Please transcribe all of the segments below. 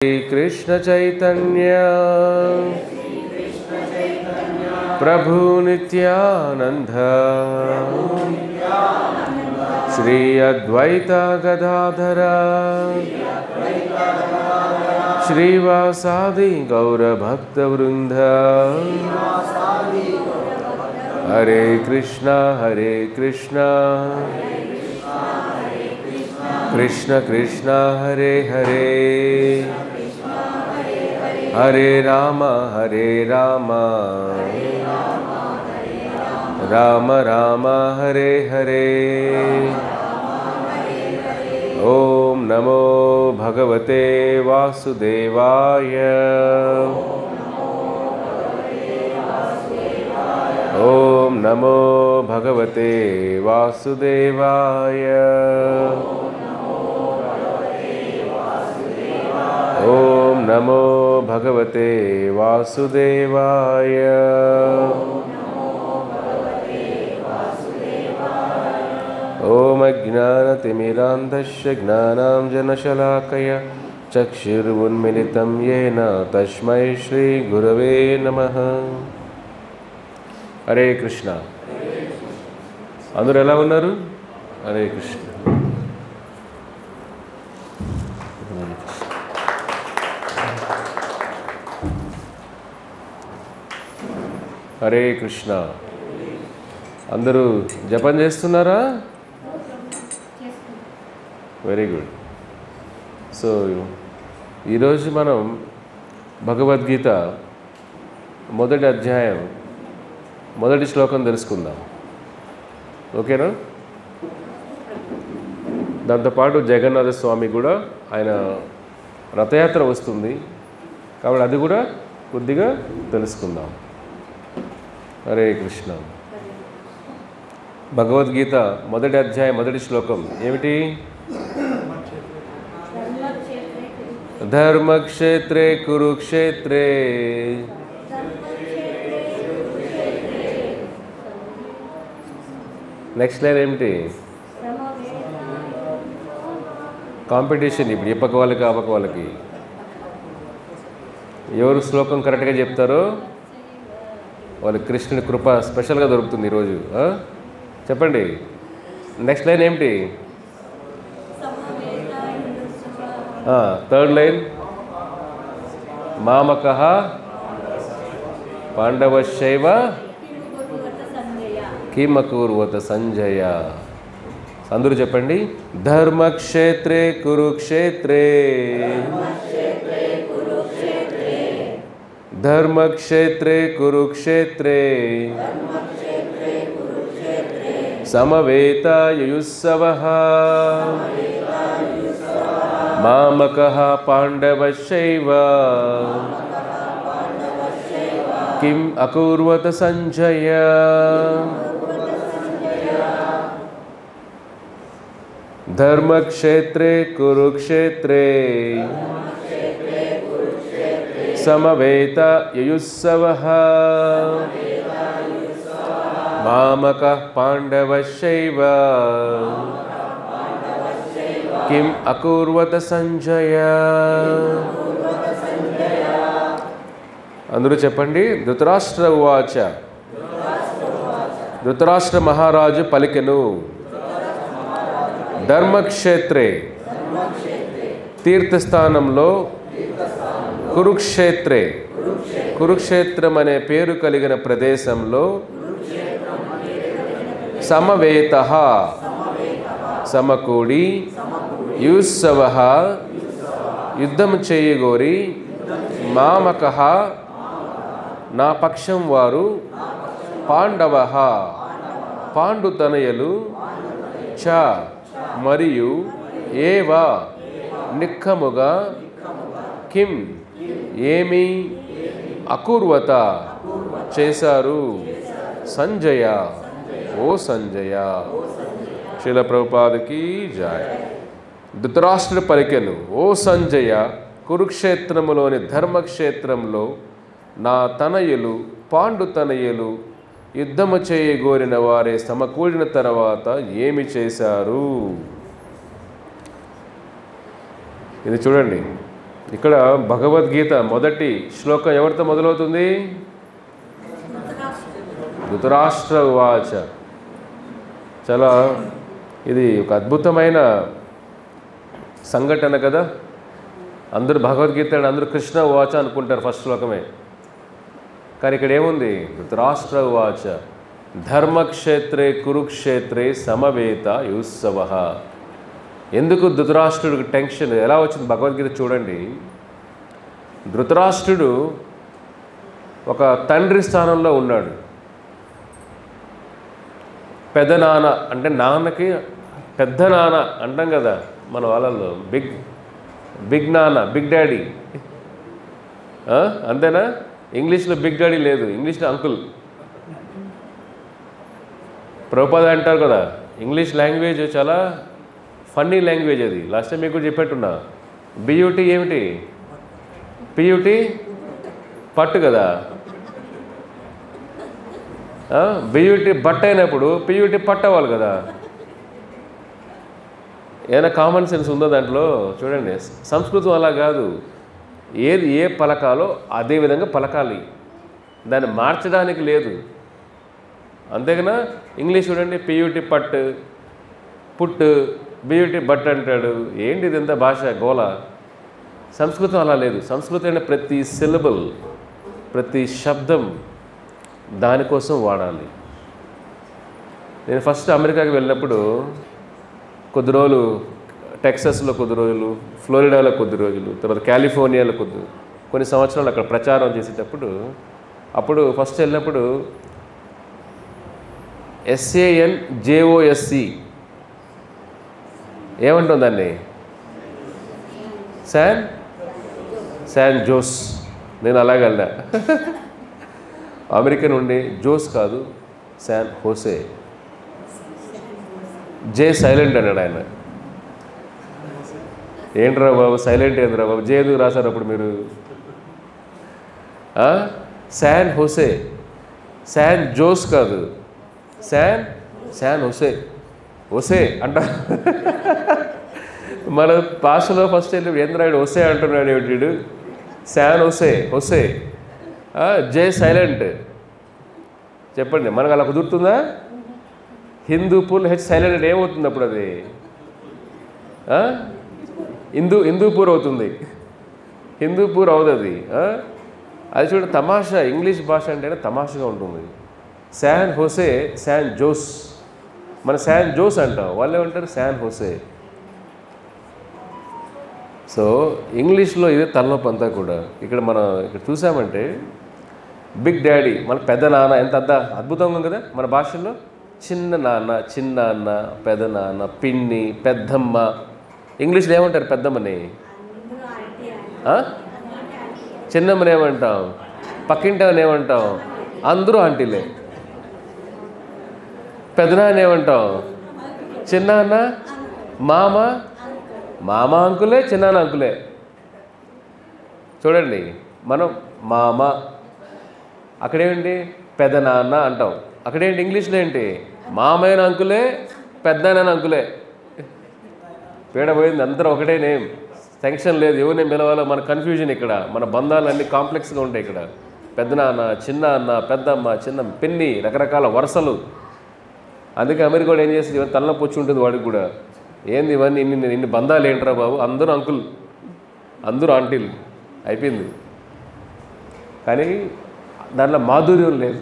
कृष्ण चैतन्य प्रभु नित्यानंद श्री अद्वैत गदाधर श्रीवासादि गौरभक्तवृंद हरे कृष्णा कृष्ण कृष्ण हरे हरे हरे राम राम राम हरे हरे। ओम नमो भगवते वासुदेवाय। ओम नमो भगवते वासुदेवाय। ओम नमो भगवते वासुदेवाय। ओम अज्ञानतिमिरान्धस्य ज्ञानाञ्जनशलाकया चक्षुरुन्मिलितं येन तस्मै श्रीगुरवे नमः। हरे कृष्ण। అందరూ ఎలా ఉన్నారు? హరే కృష్ణ। హరే కృష్ణ। అందరూ జపం చేస్తున్నారా? Very good. సో ఈరోజు మనం భగవద్గీత మొదటి అధ్యాయం మొదటి శ్లోకం తెలుసుకుందాం, ఓకేనా? దాంతోపాటు జగన్నాథ స్వామి కూడా ఆయన రథయాత్ర వస్తుంది కాబట్టి అది కూడా కొద్దిగా తెలుసుకుందాం। హరే కృష్ణ। భగవద్గీత మొదటి అధ్యాయం మొదటి శ్లోకం ఏమిటి? ధర్మక్షేత్రే కురుక్షేత్రే నెక్స్ట్ లైన్ ఏమిటి? కాంపిటీషన్। ఇప్పుడు చెప్పక వాళ్ళకి అవ్వక వాళ్ళకి ఎవరు శ్లోకం కరెక్ట్గా చెప్తారో వాళ్ళకి కృష్ణుని కృప స్పెషల్గా దొరుకుతుంది ఈరోజు। చెప్పండి, నెక్స్ట్ లైన్ ఏమిటి? థర్డ్ లైన్ మామకః పాండవశ్చైవ కిమకుర్వత సంజయ। అందరూ చెప్పండి, ధర్మక్షేత్రే కురుక్షేత్రే ధర్మక్షేత్రే కురుక్షేత్రే సమవేతాయుస్సవః మామకః పాండవశ్చైవ కిం అకుర్వత సంజయ। ధర్మక్షేత్రే కురుక్షేత్రే సమవేతాయుస్సవః మామకః పాండవశ్చైవ కిం అకుర్వత సంజయ। అందరూ చెప్పండి, ధృతరాష్ట్ర ఉవాచ। ధృతరాష్ట్ర మహారాజు పలికెను, ధర్మక్షేత్రే తీర్థస్థానంలో, కురుక్షేత్రే కురుక్షేత్రం అనే పేరు కలిగిన ప్రదేశంలో, సమవేతః సమకూడి, యుస్సవః యుద్ధం చేయగోరి, మామకః నా పక్షం వారు, పాండవః పాండుతనయులు, చ మరియు, ఏవ నిక్కముగా, కిం ఏమి, అకుర్వత చేశారు, సంజయ ఓ సంజయ। శ్రీల ప్రభుపాదకి జయ। ధృతరాష్ట్రుడు పలికెను, ఓ సంజయ, కురుక్షేత్రములోని ధర్మక్షేత్రంలో నా తనయులు పాండుతనయులు యుద్ధము చేయగోరిన వారే సమకూడిన తర్వాత ఏమి చేశారు? ఇది చూడండి, ఇక్కడ భగవద్గీత మొదటి శ్లోకం ఎవరితో మొదలవుతుంది? ధృతరాష్ట్ర ఉవాచ. చాలా ఇది ఒక అద్భుతమైన సంఘటన కదా. అందరూ భగవద్గీత అందరూ కృష్ణ ఉవాచ అనుకుంటారు ఫస్ట్ శ్లోకమే, కానీ ఇక్కడ ఏముంది? ధృతరాష్ట్ర ఉవాచ ధర్మక్షేత్రే కురుక్షేత్రే సమవేత యుత్సవ. ఎందుకు ధృతరాష్ట్రుడికి టెన్షన్ ఎలా వచ్చింది భగవద్గీత చూడండి. ధృతరాష్ట్రుడు ఒక తండ్రి స్థానంలో ఉన్నాడు. పెద్ద నాన్న అంటే నాన్నకి పెద్ద నాన్న అంటాం కదా మన వాళ్ళల్లో, బిగ్ నాన్న, బిగ్ డాడీ. అంతేనా? ఇంగ్లీష్లో బిగ్ డాడీ లేదు, ఇంగ్లీష్లో అంకుల్. ప్రభుపాద అంటారు కదా, ఇంగ్లీష్ లాంగ్వేజ్ చాలా ఫన్నీ లాంగ్వేజ్ అది. లాస్ట్ టైం మీకు కూడా చెప్పేట్టున్నా. బియూటీ ఏమిటి? పియూటీ పట్టు కదా. బియూటీ బట్ట అయినప్పుడు పియూటీ పట్టు అవ్వాలి కదా. ఏదైనా కామన్ సెన్స్ ఉందో దాంట్లో? చూడండి, సంస్కృతం అలా కాదు. ఏది ఏ పలకాలో అదే విధంగా పలకాలి, దాన్ని మార్చడానికి లేదు. అంతేగానా ఇంగ్లీష్ చూడండి, పియూటీ పట్టు, పుట్టు, బియూటీ బట్ అంటాడు. ఏంటి ఇదంతా భాష గోల. సంస్కృతం అలా లేదు. సంస్కృతం అంటే ప్రతి సిలబుల్, ప్రతి శబ్దం దానికోసం వాడాలి. నేను ఫస్ట్ అమెరికాకి వెళ్ళినప్పుడు కొద్ది రోజులు, టెక్సస్లో కొద్ది రోజులు, ఫ్లోరిడాలో కొద్ది రోజులు, తర్వాత కాలిఫోర్నియాలో కొన్ని సంవత్సరాలు అక్కడ ప్రచారం చేసేటప్పుడు, అప్పుడు ఫస్ట్ వెళ్ళినప్పుడు SANJOSE ఏమంటుంది దాన్ని? San Jose. నేను అలాగ వెళ్ళా. అమెరికన్ ఉండి జోస్ కాదు, శాన్ హోసే. జే సైలెంట్ అన్నాడు ఆయన. ఏంట్రా బాబు సైలెంట్ ఏంద్రా బాబు, జే ఎందుకు రాశారు అప్పుడు మీరు? శాన్ హోసే, శాన్ జోస్ కాదు, శాన్ హోసే. ఒసే అంట. మన భాషలో ఫస్ట్ వెళ్ళి ఏంద్రాయుడు ఒసే అంటున్నాడు ఏమిటి? శాన్ హోసే. జే సైలెంట్. చెప్పండి, మనకు అలా కుదురుతుందా? హిందూపూర్ హెచ్ సైలెంట్ అంటే ఏమవుతుంది అప్పుడు? అది హిందూపూర్ అవుతుంది. హిందూపూర్ అవుతుంది. అది చూడండి తమాషా. ఇంగ్లీష్ భాష అంటేనే తమాషగా ఉంటుంది. San Jose, San Jose. మన శాన్ జోస్ అంటాం, వాళ్ళు ఏమంటారు శాన్ హోసే. సో ఇంగ్లీష్లో ఇదే తలనొప్పి అంతా కూడా. ఇక్కడ మనం ఇక్కడ చూసామంటే బిగ్ డాడీ, మన పెద్ద నాన్న, ఎంత అద్భుతంగా ఉంది కదా మన భాషల్లో. చిన్న నాన్న, చిన్నాన్న, పెద్ద నాన్న, పిన్ని, పెద్దమ్మ. ఇంగ్లీష్లో ఏమంటారు పెద్దమ్మని? చిన్నమ్మని ఏమంటాం? పక్కింటని ఏమంటాం? అందరూ ఆంటీలే. పెద్దనాన్న ఏమంటాం? చిన్నాన్న, మామ అంకులే, చిన్నాన్న అంకులే. చూడండి, మనం మామ, అక్కడేంటి పెద్ద నాన్న అంటాం. అక్కడేంటి ఇంగ్లీష్లో ఏంటి? మామైన అంకులే, పెద్దనాన్న అంకులే. పీడ పోయింది. అందరూ ఒకటే నేమ్, టెన్షన్ లేదు. ఎవరిని పిలవాలో మన కన్ఫ్యూజన్. ఇక్కడ మన బంధాలు అన్నీ కాంప్లెక్స్గా ఉంటాయి. ఇక్కడ పెద్దనాన్న, చిన్నాన్న, పెద్దమ్మ, చిన్న, పిన్ని, రకరకాల వరుసలు. అందుకే అమెరికా కూడా ఏం చేస్తుంది, ఇవన్నీ తలనొప్పి వచ్చి ఉంటుంది వాడికి కూడా. ఏంది ఇవన్నీ, ఇన్ని బంధాలు ఏంట్రా బాబు, అందరూ అంకుల్, అందరూ ఆంటీలు అయిపోయింది. కానీ దాంట్లో మాధుర్యం లేదు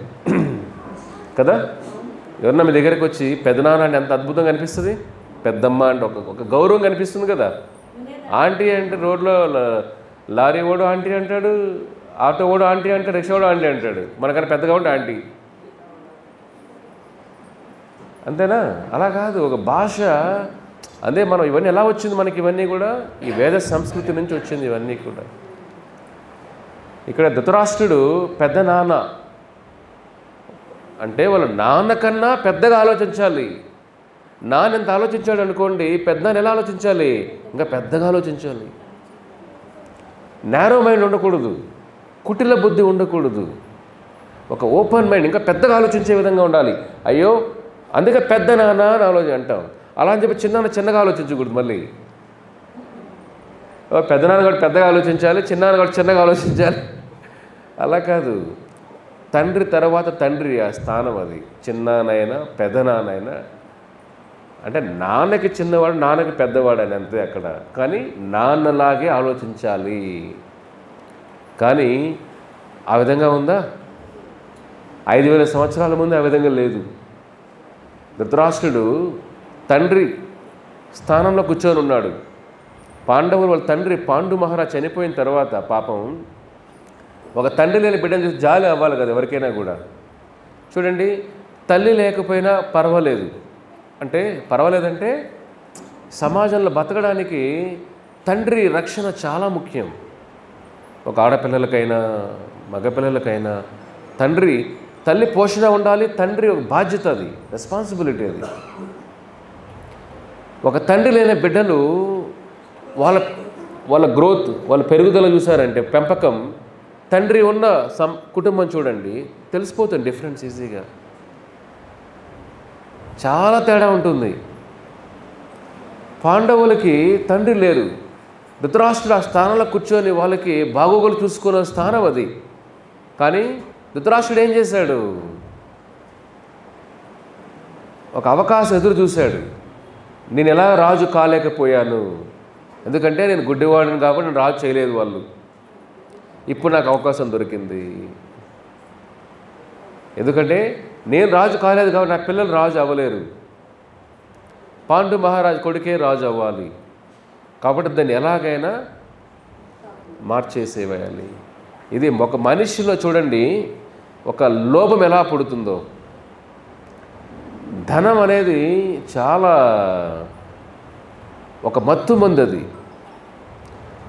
కదా. ఎవరన్నా మీ దగ్గరికి వచ్చి పెద్దనాన్న అంటే ఎంత అద్భుతంగా అనిపిస్తుంది, పెద్దమ్మ అంటే ఒక గౌరవం కనిపిస్తుంది కదా. ఆంటీ అంటే రోడ్లో లారీ ఓడు ఆంటీ అంటాడు, ఆటో ఓడు ఆంటీ అంటాడు, రిక్షా ఓడు ఆంటీ అంటాడు. మనకన్నా పెద్దగా ఉంటే ఆంటీ. అంతేనా? అలా కాదు ఒక భాష. అదే మనం ఇవన్నీ ఎలా వచ్చింది మనకి? ఇవన్నీ కూడా ఈ వేద సంస్కృతి నుంచి వచ్చింది ఇవన్నీ కూడా. ఇక్కడ ధృతరాష్ట్రుడు పెద్ద నాన్న అంటే వాళ్ళ నాన్న కన్నా పెద్దగా ఆలోచించాలి. నాన్న ఎంత ఆలోచించాడు అనుకోండి, పెద్దనాన్న ఎలా ఆలోచించాలి? ఇంకా పెద్దగా ఆలోచించాలి. నేరో మైండ్ ఉండకూడదు, కుటిల బుద్ధి ఉండకూడదు. ఒక ఓపెన్ మైండ్, ఇంకా పెద్దగా ఆలోచించే విధంగా ఉండాలి. అయ్యో అందుకే పెద్ద నాన్న అని ఆలోచన అంటాం. అలా అని చెప్పి చిన్నగా ఆలోచించకూడదు. మళ్ళీ పెద్దనాన్న కూడా పెద్దగా ఆలోచించాలి, చిన్నాన్న కూడా చిన్నగా ఆలోచించాలి. అలా కాదు. తండ్రి తర్వాత తండ్రి ఆ స్థానం అది. చిన్నానైనా పెద్దనాన్నైనా అంటే నాన్నకి చిన్నవాడు, నాన్నకి పెద్దవాడు అని అంతే అక్కడ. కానీ నాన్నలాగే ఆలోచించాలి. కానీ ఆ విధంగా ఉందా? 5000 సంవత్సరాల ముందు ఆ విధంగా లేదు. ధృతరాష్ట్రుడు తండ్రి స్థానంలో కూర్చొని ఉన్నాడు. పాండవులు వాళ్ళ తండ్రి పాండు మహారాజ్ చనిపోయిన తర్వాత పాపం ఒక తండ్రి లేని బిడ్డను చూసి జాలి అవ్వాలి కదా ఎవరికైనా కూడా. చూడండి, తల్లి లేకపోయినా పర్వాలేదు. అంటే పర్వాలేదంటే సమాజంలో బతకడానికి తండ్రి రక్షణ చాలా ముఖ్యం. ఒక ఆడపిల్లలకైనా మగపిల్లలకైనా తల్లి పోషణ ఉండాలి. తండ్రి ఒక బాధ్యత, అది రెస్పాన్సిబిలిటీ. అది ఒక తండ్రి లేని బిడ్డలు వాళ్ళ గ్రోత్, వాళ్ళ పెరుగుదల చూసారంటే, పెంపకం, తండ్రి ఉన్న కుటుంబం చూడండి, తెలిసిపోతుంది డిఫరెన్స్ ఈజీగా. చాలా తేడా ఉంటుంది. పాండవులకి తండ్రి లేరు. ధృతరాష్ట్రుడు ఆ స్థానంలో కూర్చొని వాళ్ళకి బాగోగులు చూసుకున్న స్థానం అది. కానీ ధృతరాష్ట్రుడు ఏం చేశాడు? ఒక అవకాశం ఎదురు చూశాడు. నేను ఎలా రాజు కాలేకపోయాను, ఎందుకంటే నేను గుడ్డివాడిని కాబట్టి నేను రాజు చేయలేదు వాళ్ళు. ఇప్పుడు నాకు అవకాశం దొరికింది. ఎందుకంటే నేను రాజు కాలేదు కాబట్టి నా పిల్లలు రాజు అవ్వలేరు. పాండు మహారాజు కొడుకే రాజు అవ్వాలి. కాబట్టి దాన్ని ఎలాగైనా మార్చేసేవేయాలి. ఇది ఒక మనిషిలో చూడండి ఒక లోభం ఎలా పుడుతుందో. ధనం అనేది చాలా ఒక మత్తు మందు. అది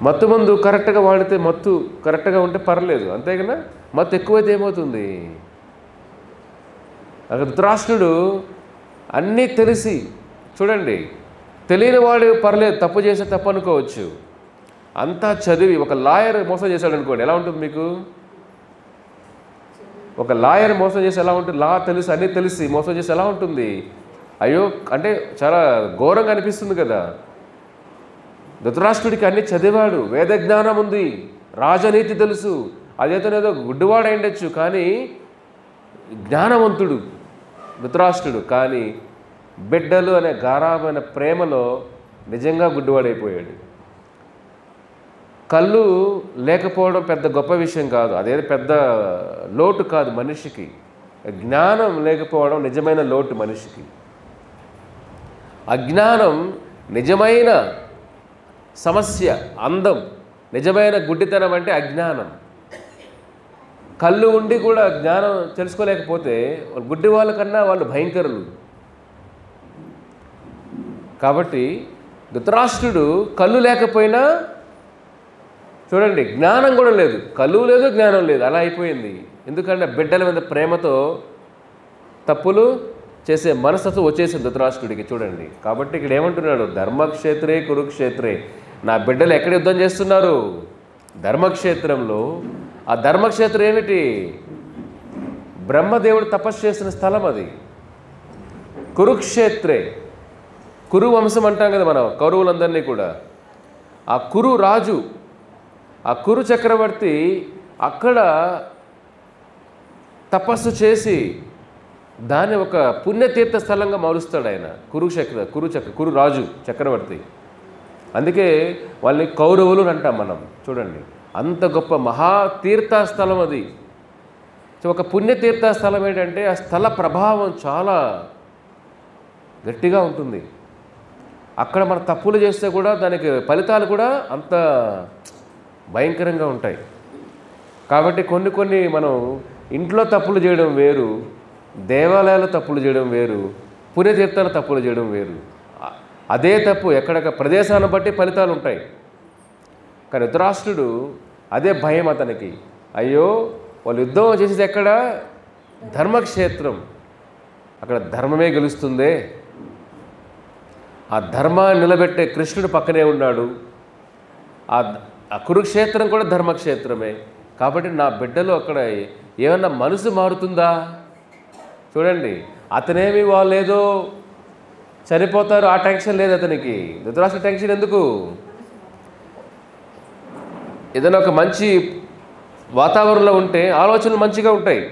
మత్తు మందు కరెక్ట్గా వాడితే, మత్తు కరెక్ట్గా ఉంటే పర్లేదు, అంతేగాని మత్తు ఎక్కువైతే ఏమవుతుంది? అక్కడ ధృతరాష్ట్రుడు అన్నీ తెలిసి, చూడండి, తెలియని వాడు పర్లేదు, తప్పు చేస్తే తప్పు అనుకోవచ్చు. అంతా చదివి ఒక లాయర్ మోసం చేశాడు అనుకోండి, ఎలా ఉంటుంది మీకు? ఒక లాయర్ మోసం చేసి ఎలా ఉంటుంది? లా తెలుసు, అన్నీ తెలిసి మోసం చేసి ఎలా ఉంటుంది? అయ్యో, అంటే చాలా ఘోరంగా అనిపిస్తుంది కదా. ధృతరాష్ట్రుడికి అన్నీ చదివాడు, వేద జ్ఞానం ఉంది, రాజనీతి తెలుసు. అదేతనేదో గుడ్డివాడు అయిండొచ్చు, కానీ జ్ఞానవంతుడు ధృతరాష్ట్రుడు. కానీ బిడ్డలు అనే గారాబైన ప్రేమలో నిజంగా గుడ్డివాడైపోయాడు. కళ్ళు లేకపోవడం పెద్ద గొప్ప విషయం కాదు, అదేదో పెద్ద లోటు కాదు మనిషికి. జ్ఞానం లేకపోవడం నిజమైన లోటు మనిషికి. అజ్ఞానం నిజమైన సమస్య. అందం నిజమైన గుడ్డితనం అంటే అజ్ఞానం. కళ్ళు ఉండి కూడా జ్ఞానం తెలుసుకోలేకపోతే గుడ్డి వాళ్ళకన్నా వాళ్ళు భయంకరులు. కాబట్టి ధృతరాష్ట్రుడు కళ్ళు లేకపోయినా చూడండి, జ్ఞానం కూడా లేదు, కళ్ళు లేదు, జ్ఞానం లేదు, అలా అయిపోయింది. ఎందుకంటే బిడ్డల మీద ప్రేమతో తప్పులు చేసే మనస్తత్వం వచ్చేసింది ధృతరాష్ట్రుడికి. చూడండి, కాబట్టి ఇక్కడ ఏమంటున్నాడు? ధర్మక్షేత్రే కురుక్షేత్రే. నా బిడ్డలు ఎక్కడ యుద్ధం చేస్తున్నారు? ధర్మక్షేత్రంలో. ఆ ధర్మక్షేత్రం ఏమిటి? బ్రహ్మదేవుడు తపస్సు చేసిన స్థలం అది. కురుక్షేత్రే, కురు వంశం అంటాం కదా మనం, కౌరవులందరినీ కూడా. ఆ కురు రాజు, ఆ కురు చక్రవర్తి అక్కడ తపస్సు చేసి దాన్ని ఒక పుణ్యతీర్థ స్థలంగా మారుస్తాడు ఆయన. కురు రాజు చక్రవర్తి. అందుకే వాళ్ళని కౌరవులు అంటాం మనం. చూడండి, అంత గొప్ప మహాతీర్థ స్థలం అది. ఒక పుణ్యతీర్థ స్థలం ఏంటంటే ఆ స్థల ప్రభావం చాలా గట్టిగా ఉంటుంది. అక్కడ మన తప్పులు చేస్తే కూడా దానికి ఫలితాలు కూడా అంత భయంకరంగా ఉంటాయి. కాబట్టి కొన్ని మనం ఇంట్లో తప్పులు చేయడం వేరు, దేవాలయాల్లో తప్పులు చేయడం వేరు, పుణ్యతీర్థాల తప్పులు చేయడం వేరు. అదే తప్పు ఎక్కడెక్కడ ప్రదేశాన్ని బట్టి ఫలితాలు ఉంటాయి. కానీ ధృతరాష్ట్రుడు అదే భయం అతనికి. అయ్యో, వాళ్ళు యుద్ధం చేసేది ఎక్కడ? ధర్మక్షేత్రం. అక్కడ ధర్మమే గెలుస్తుందే. ఆ ధర్మాన్ని నిలబెట్టే కృష్ణుడు పక్కనే ఉన్నాడు. ఆ కురుక్షేత్రం కూడా ధర్మక్షేత్రమే. కాబట్టి నా బిడ్డలు అక్కడ ఏమన్నా మనసు మారుతుందా? చూడండి, అతనేమి వాళ్ళు ఏదో చనిపోతారు ఆ టెన్షన్ లేదు అతనికి. ధృతరాష్ట్ర టెన్షన్ ఎందుకు? ఏదైనా ఒక మంచి వాతావరణంలో ఉంటే ఆలోచనలు మంచిగా ఉంటాయి.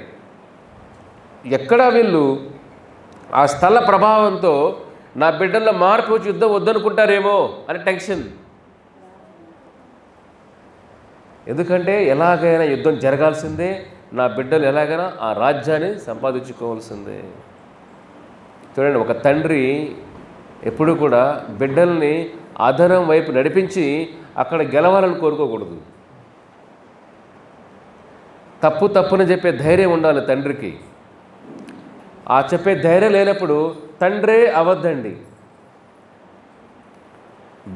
ఎక్కడా వీళ్ళు ఆ స్థల ప్రభావంతో నా బిడ్డల్లో మార్పు వచ్చి యుద్ధం వద్దనుకుంటారేమో అని టెన్షన్. ఎందుకంటే ఎలాగైనా యుద్ధం జరగాల్సిందే, నా బిడ్డలు ఎలాగైనా ఆ రాజ్యాన్ని సంపాదించుకోవాల్సిందే. చూడండి, ఒక తండ్రి ఎప్పుడు కూడా బిడ్డల్ని అధరం వైపు నడిపించి అక్కడ గెలవాలని కోరుకోకూడదు. తప్పుని చెప్పే ధైర్యం ఉండాలి తండ్రికి. ఆ చెప్పే ధైర్యం లేనప్పుడు తండ్రే అవద్దండి.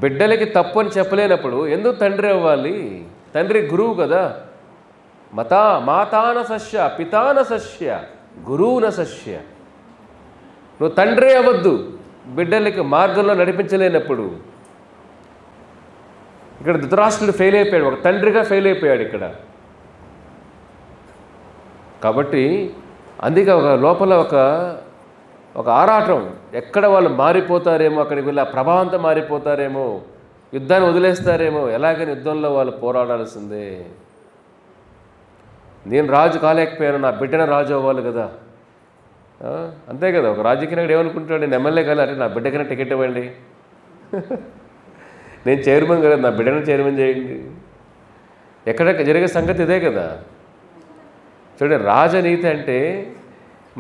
బిడ్డలకి తప్పు అని చెప్పలేనప్పుడు ఎందుకు తండ్రి అవ్వాలి? తండ్రి గురువు కదా. మాతాన సస్య పితాన సస్య గురువున సస్య. నువ్వు తండ్రే అవ్వద్దు బిడ్డలకి మార్గంలో నడిపించలేనప్పుడు. ఇక్కడ ధృతరాష్ట్రుడు ఫెయిల్ అయిపోయాడు, ఒక తండ్రిగా ఫెయిల్ అయిపోయాడు ఇక్కడ. కాబట్టి అందుకే ఒక లోపల ఒక ఆరాటం, ఎక్కడ వాళ్ళు మారిపోతారేమో, అక్కడికి వెళ్ళి ఆ ప్రభావంతో మారిపోతారేమో, యుద్ధాన్ని వదిలేస్తారేమో, ఎలాగైనా యుద్ధంలో వాళ్ళు పోరాడాల్సిందే. నేను రాజు కాలేకపోయాను, నా బిడ్డన రాజు అవ్వాలి కదా. అంతే కదా. ఒక రాజకీయ నాయకుడు ఏమనుకుంటాడు, నేను ఎమ్మెల్యే కదా అంటే నా బిడ్డకైనా టికెట్ ఇవ్వండి, నేను చైర్మన్ కదా నా బిడ్డను చైర్మన్ చేయండి. ఎక్కడ జరిగే సంగతి ఇదే కదా. చూడండి, రాజనీతి అంటే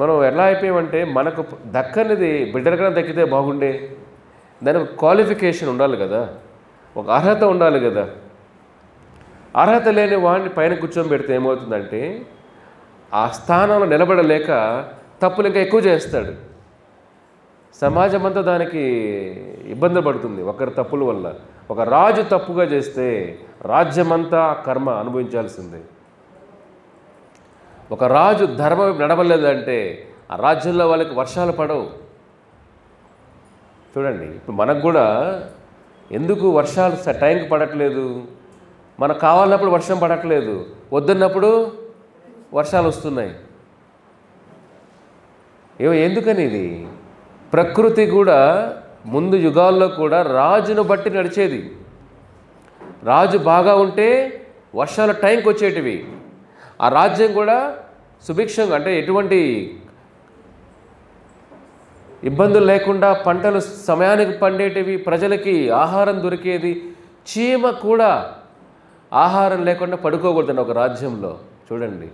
మనం ఎలా అయిపోయామంటే మనకు దక్కనిది బిడ్డలకన్నా దక్కితే బాగుండే. దానికి క్వాలిఫికేషన్ ఉండాలి కదా, ఒక అర్హత ఉండాలి కదా. అర్హత లేని వాడిని పైన కూర్చోబెడితే ఏమవుతుందంటే ఆ స్థానంలో నిలబడలేక తప్పులు ఇంకా ఎక్కువ చేస్తాడు. సమాజం అంతా దానికి ఇబ్బంది పడుతుంది ఒకరి తప్పుల వల్ల. ఒక రాజు తప్పుగా చేస్తే రాజ్యమంతా కర్మ అనుభవించాల్సిందే. ఒక రాజు ధర్మం నడవలేదంటే ఆ రాజ్యంలో వాళ్ళకి వర్షాలు పడవు. చూడండి, ఇప్పుడు మనకు కూడా ఎందుకు వర్షాలు టైంకి పడట్లేదు? మనకు కావాలన్నప్పుడు వర్షం పడట్లేదు, వద్దన్నప్పుడు వర్షాలు వస్తున్నాయి. ఎందుకని ఇది? ప్రకృతి కూడా ముందు యుగాల్లో కూడా రాజును బట్టి నడిచేది. రాజు బాగా ఉంటే వర్షాలు టైంకి వచ్చేటివి. ఆ రాజ్యం కూడా సుభిక్షంగా, అంటే ఎటువంటి ఇబ్బందులు లేకుండా పంటలు సమయానికి పండేటివి, ప్రజలకి ఆహారం దొరికేది. చీమ కూడా ఆహారం లేకుండా పడుకోకూడదండి ఒక రాజ్యంలో. చూడండి,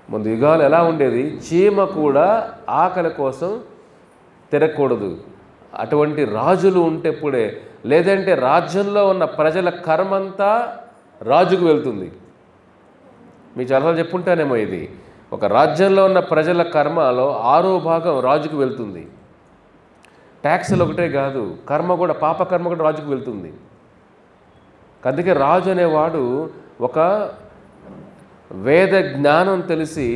ముందు యుగాలు ఎలా ఉండేది, చీమ కూడా ఆకలి కోసం తిరగకూడదు. అటువంటి రాజులు ఉంటేప్పుడే, లేదంటే రాజ్యంలో ఉన్న ప్రజల కర్మంతా రాజుకు వెళ్తుంది. మీకు చాలా చెప్పుంటానేమో ఇది. ఒక రాజ్యంలో ఉన్న ప్రజల కర్మలో 6వ భాగం రాజుకు వెళ్తుంది. ట్యాక్సులు ఒకటే కాదు, కర్మ కూడా, పాపకర్మ కూడా రాజుకు వెళ్తుంది. అందుకే రాజు అనేవాడు ఒక వేద జ్ఞానం తెలిసి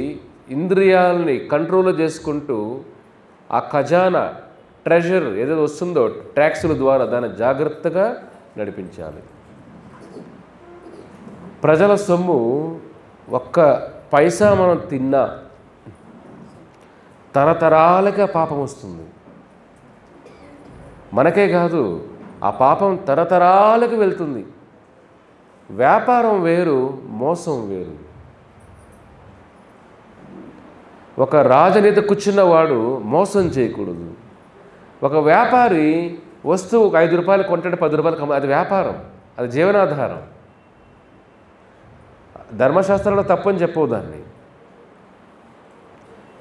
ఇంద్రియాలని కంట్రోల్ చేసుకుంటూ ఆ ఖజానా ట్రెజర్ ఏదైతే వస్తుందో ట్యాక్సుల ద్వారా దాన్ని జాగ్రత్తగా నడిపించాలి. ప్రజల సొమ్ము ఒక్క పైసా మనం తిన్నా తరతరాలుగా పాపం వస్తుంది. మనకే కాదు, ఆ పాపం తరతరాలకు వెళ్తుంది. వ్యాపారం వేరు, మోసం వేరు. ఒక రాజనీతి కూర్చున్నవాడు మోసం చేయకూడదు. ఒక వ్యాపారి వస్తువు ఒక 5 రూపాయలు కొంటాడు, 10 రూపాయలు అది వ్యాపారం, అది జీవనాధారం. ధర్మశాస్త్రంలో తప్పని చెప్పవు దాన్ని.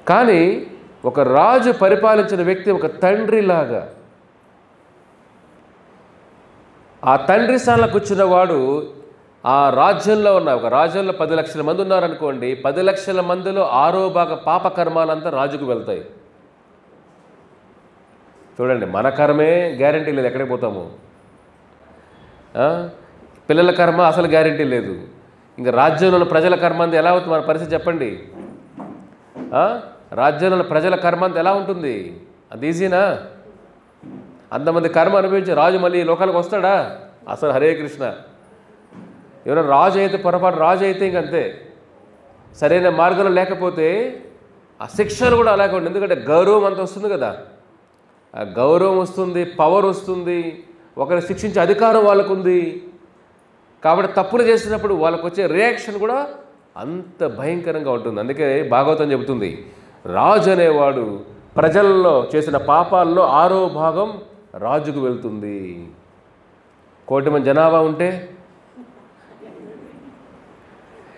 కానీ ఒక రాజు పరిపాలించిన వ్యక్తి ఒక తండ్రిలాగా, ఆ తండ్రి స్థానంలో కూర్చున్నవాడు ఆ రాజ్యంలో ఉన్న, ఒక రాజ్యంలో 10 లక్షల మంది ఉన్నారనుకోండి, 10 లక్షల మందిలో 6వ భాగం పాపకర్మాలంతా రాజుకు వెళ్తాయి. చూడండి, మన కర్మే గ్యారంటీ లేదు, ఎక్కడికి పోతాము. పిల్లల కర్మ అసలు గ్యారంటీ లేదు. ఇంకా రాజ్యంలో ఉన్న ప్రజల కర్మ అంతా ఎలా అవుతుంది మన పరిస్థితి చెప్పండి. రాజ్యంలో ఉన్న ప్రజల కర్మ అంతా ఎలా ఉంటుంది? అది ఈజీనా? అంతమంది కర్మ అనుభవించి రాజు మళ్ళీ లోకాలకు వస్తాడా? అసలు హరే కృష్ణ. ఎవరైనా రాజు అయితే పొరపాటు రాజు అయితే ఇంకంతే. సరైన మార్గంలో లేకపోతే ఆ శిక్షలు కూడా అలాగే ఉంటుంది. ఎందుకంటే గౌరవం అంత వస్తుంది కదా, ఆ గౌరవం వస్తుంది, పవర్ వస్తుంది, ఒకరిని శిక్షించే అధికారం వాళ్ళకు ఉంది. కాబట్టి తప్పులు చేసినప్పుడు వాళ్ళకు వచ్చే రియాక్షన్ కూడా అంత భయంకరంగా ఉంటుంది. అందుకే భాగవతం చెబుతుంది, రాజు అనేవాడు ప్రజల్లో చేసిన పాపాల్లో 6వ భాగం రాజుకు వెళ్తుంది. 1 కోటి మంది జనాభా ఉంటే,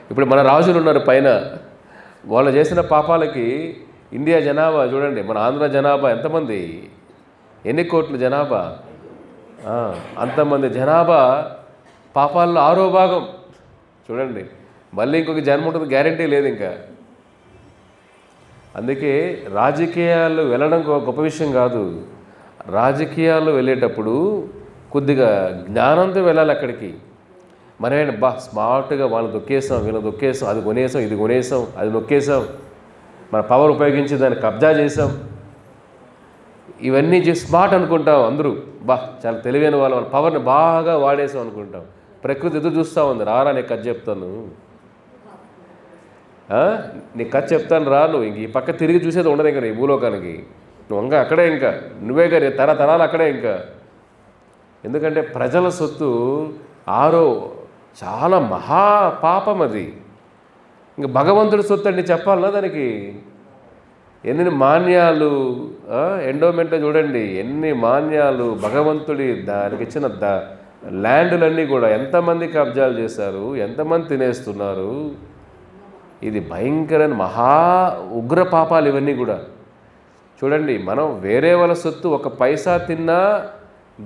ఇప్పుడు మన రాజులు ఉన్నారు పైన, వాళ్ళు చేసిన పాపాలకి ఇండియా జనాభా చూడండి, మన ఆంధ్ర జనాభా ఎంతమంది, ఎన్ని కోట్ల జనాభా, అంతమంది జనాభా పాపాల్లో 6వ భాగం చూడండి. మళ్ళీ ఇంకొక జన్మ ఉంటుంది గ్యారంటీ లేదు ఇంకా. అందుకే రాజకీయాలు వెళ్ళడం గొప్ప విషయం కాదు. రాజకీయాలు వెళ్ళేటప్పుడు కొద్దిగా జ్ఞానంతో వెళ్ళాలి అక్కడికి. మనమేంటి స్మార్ట్గా వాళ్ళని దొక్కేసాం, వీళ్ళని దొక్కేసాం, అది కొనేసాం, ఇది కొనేసాం, అది నొక్కేసాం, మన పవర్ ఉపయోగించి దాన్ని కబ్జా చేసాం, ఇవన్నీ స్మార్ట్ అనుకుంటాం అందరూ. చాలా తెలివైన వాళ్ళ పవర్ని బాగా వాడేసాం అనుకుంటాం. ప్రకృతి ఎదురు చూస్తూ ఉంది, రారా నీకు కథ చెప్తాను, నీ కథ చెప్తాను రా, నువ్వు ఇంక ఈ పక్క తిరిగి చూసేది ఉండదు ఇంకా నీ భూలోకానికి, నువ్వు ఇంకా అక్కడే, ఇంకా నువ్వే కానీ తరతరాలు అక్కడే ఇంకా. ఎందుకంటే ప్రజల సొత్తు చాలా మహాపాపం అది. ఇంక భగవంతుడి సొత్తు అండి చెప్పాలన్నా దానికి ఎన్ని మాన్యాలు, ఎండోమెంట్ చూడండి ఎన్ని మాన్యాలు, భగవంతుడి దానికి ఇచ్చిన ల్యాండ్లన్నీ కూడా ఎంతమంది కబ్జాలు చేశారు, ఎంతమంది తినేస్తున్నారు. ఇది భయంకరమైన ఉగ్ర పాపాలు ఇవన్నీ కూడా. చూడండి, మనం వేరే వాళ్ళ సొత్తు 1 పైసా తిన్నా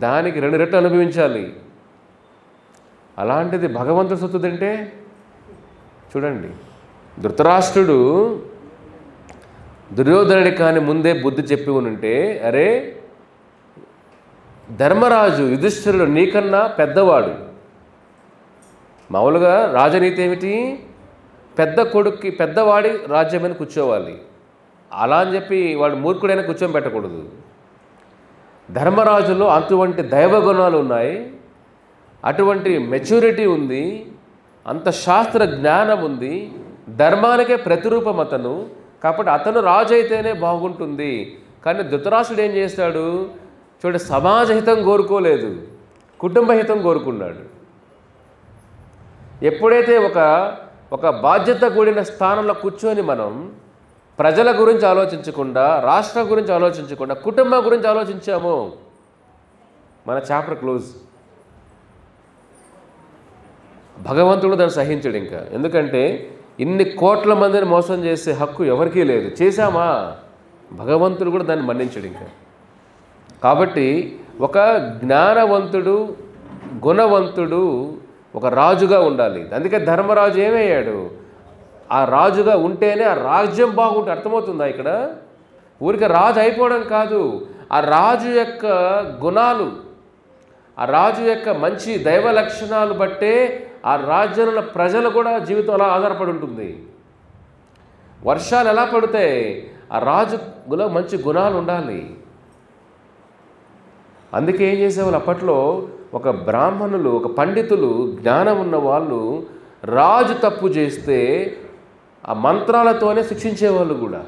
దానికి 2 రెట్లు అనుభవించాలి. అలాంటిది భగవంతుడి సొత్తు తింటే చూడండి. ధృతరాష్ట్రుడు దుర్యోధనుడి కానీ ముందే బుద్ధి చెప్పి ఉంటే, అరే ధర్మరాజు యుధిష్ఠిరుడు నీకన్నా పెద్దవాడు. మామూలుగా రాజనీతి ఏమిటి, పెద్ద కొడుక్కి పెద్దవాడి రాజ్యం మీద కూర్చోవాలి. అలా అని చెప్పి వాడు మూర్ఖుడైనా కూర్చొని పెట్టకూడదు. ధర్మరాజులో అటువంటి దైవగుణాలు ఉన్నాయి, అటువంటి మెచ్యూరిటీ ఉంది, అంత శాస్త్ర జ్ఞానం ఉంది, ధర్మానికే ప్రతిరూపం అతను. కాబట్టి అతను రాజు అయితేనే బాగుంటుంది. కానీ ధృతరాష్ట్రుడు ఏం చేస్తాడు చూడండి, సమాజ హితం కోరుకోలేదు, కుటుంబ హితం కోరుకున్నాడు. ఎప్పుడైతే ఒక బాధ్యత కూడిన స్థానంలో కూర్చొని మనం ప్రజల గురించి ఆలోచించకుండా, రాష్ట్రం గురించి ఆలోచించకుండా, కుటుంబం గురించి ఆలోచించామో మన చాప్టర్ క్లోజ్. భగవంతుడు దాన్ని సహించడు ఇంకా. ఎందుకంటే ఇన్ని కోట్ల మందిని మోసం చేసే హక్కు ఎవరికీ లేదు. చేశామా, భగవంతుడు కూడా దాన్ని మన్నించడు ఇంకా. కాబట్టి ఒక జ్ఞానవంతుడు, గుణవంతుడు ఒక రాజుగా ఉండాలి. అందుకే ధర్మరాజు ఏమయ్యాడు, ఆ రాజుగా ఉంటేనే ఆ రాజ్యం బాగుంటుంది. అర్థమవుతుందా ఇక్కడ? ఊరికే రాజు అయిపోవడం కాదు, ఆ రాజు యొక్క గుణాలు, ఆ రాజు యొక్క మంచి దైవ లక్షణాలు బట్టే ఆ రాజ్యంలో ప్రజలు కూడా జీవితం అలా ఆధారపడి ఉంటుంది. వర్షాలు ఎలా పడతాయి, ఆ రాజులో మంచి గుణాలు ఉండాలి. అందుకే ఏం చేసేవాళ్ళు అప్పట్లో, ఒక బ్రాహ్మణులు, ఒక పండితులు, జ్ఞానం ఉన్న వాళ్ళు రాజు తప్పు చేస్తే ఆ మంత్రాలతోనే శిక్షించేవాళ్ళు కూడా.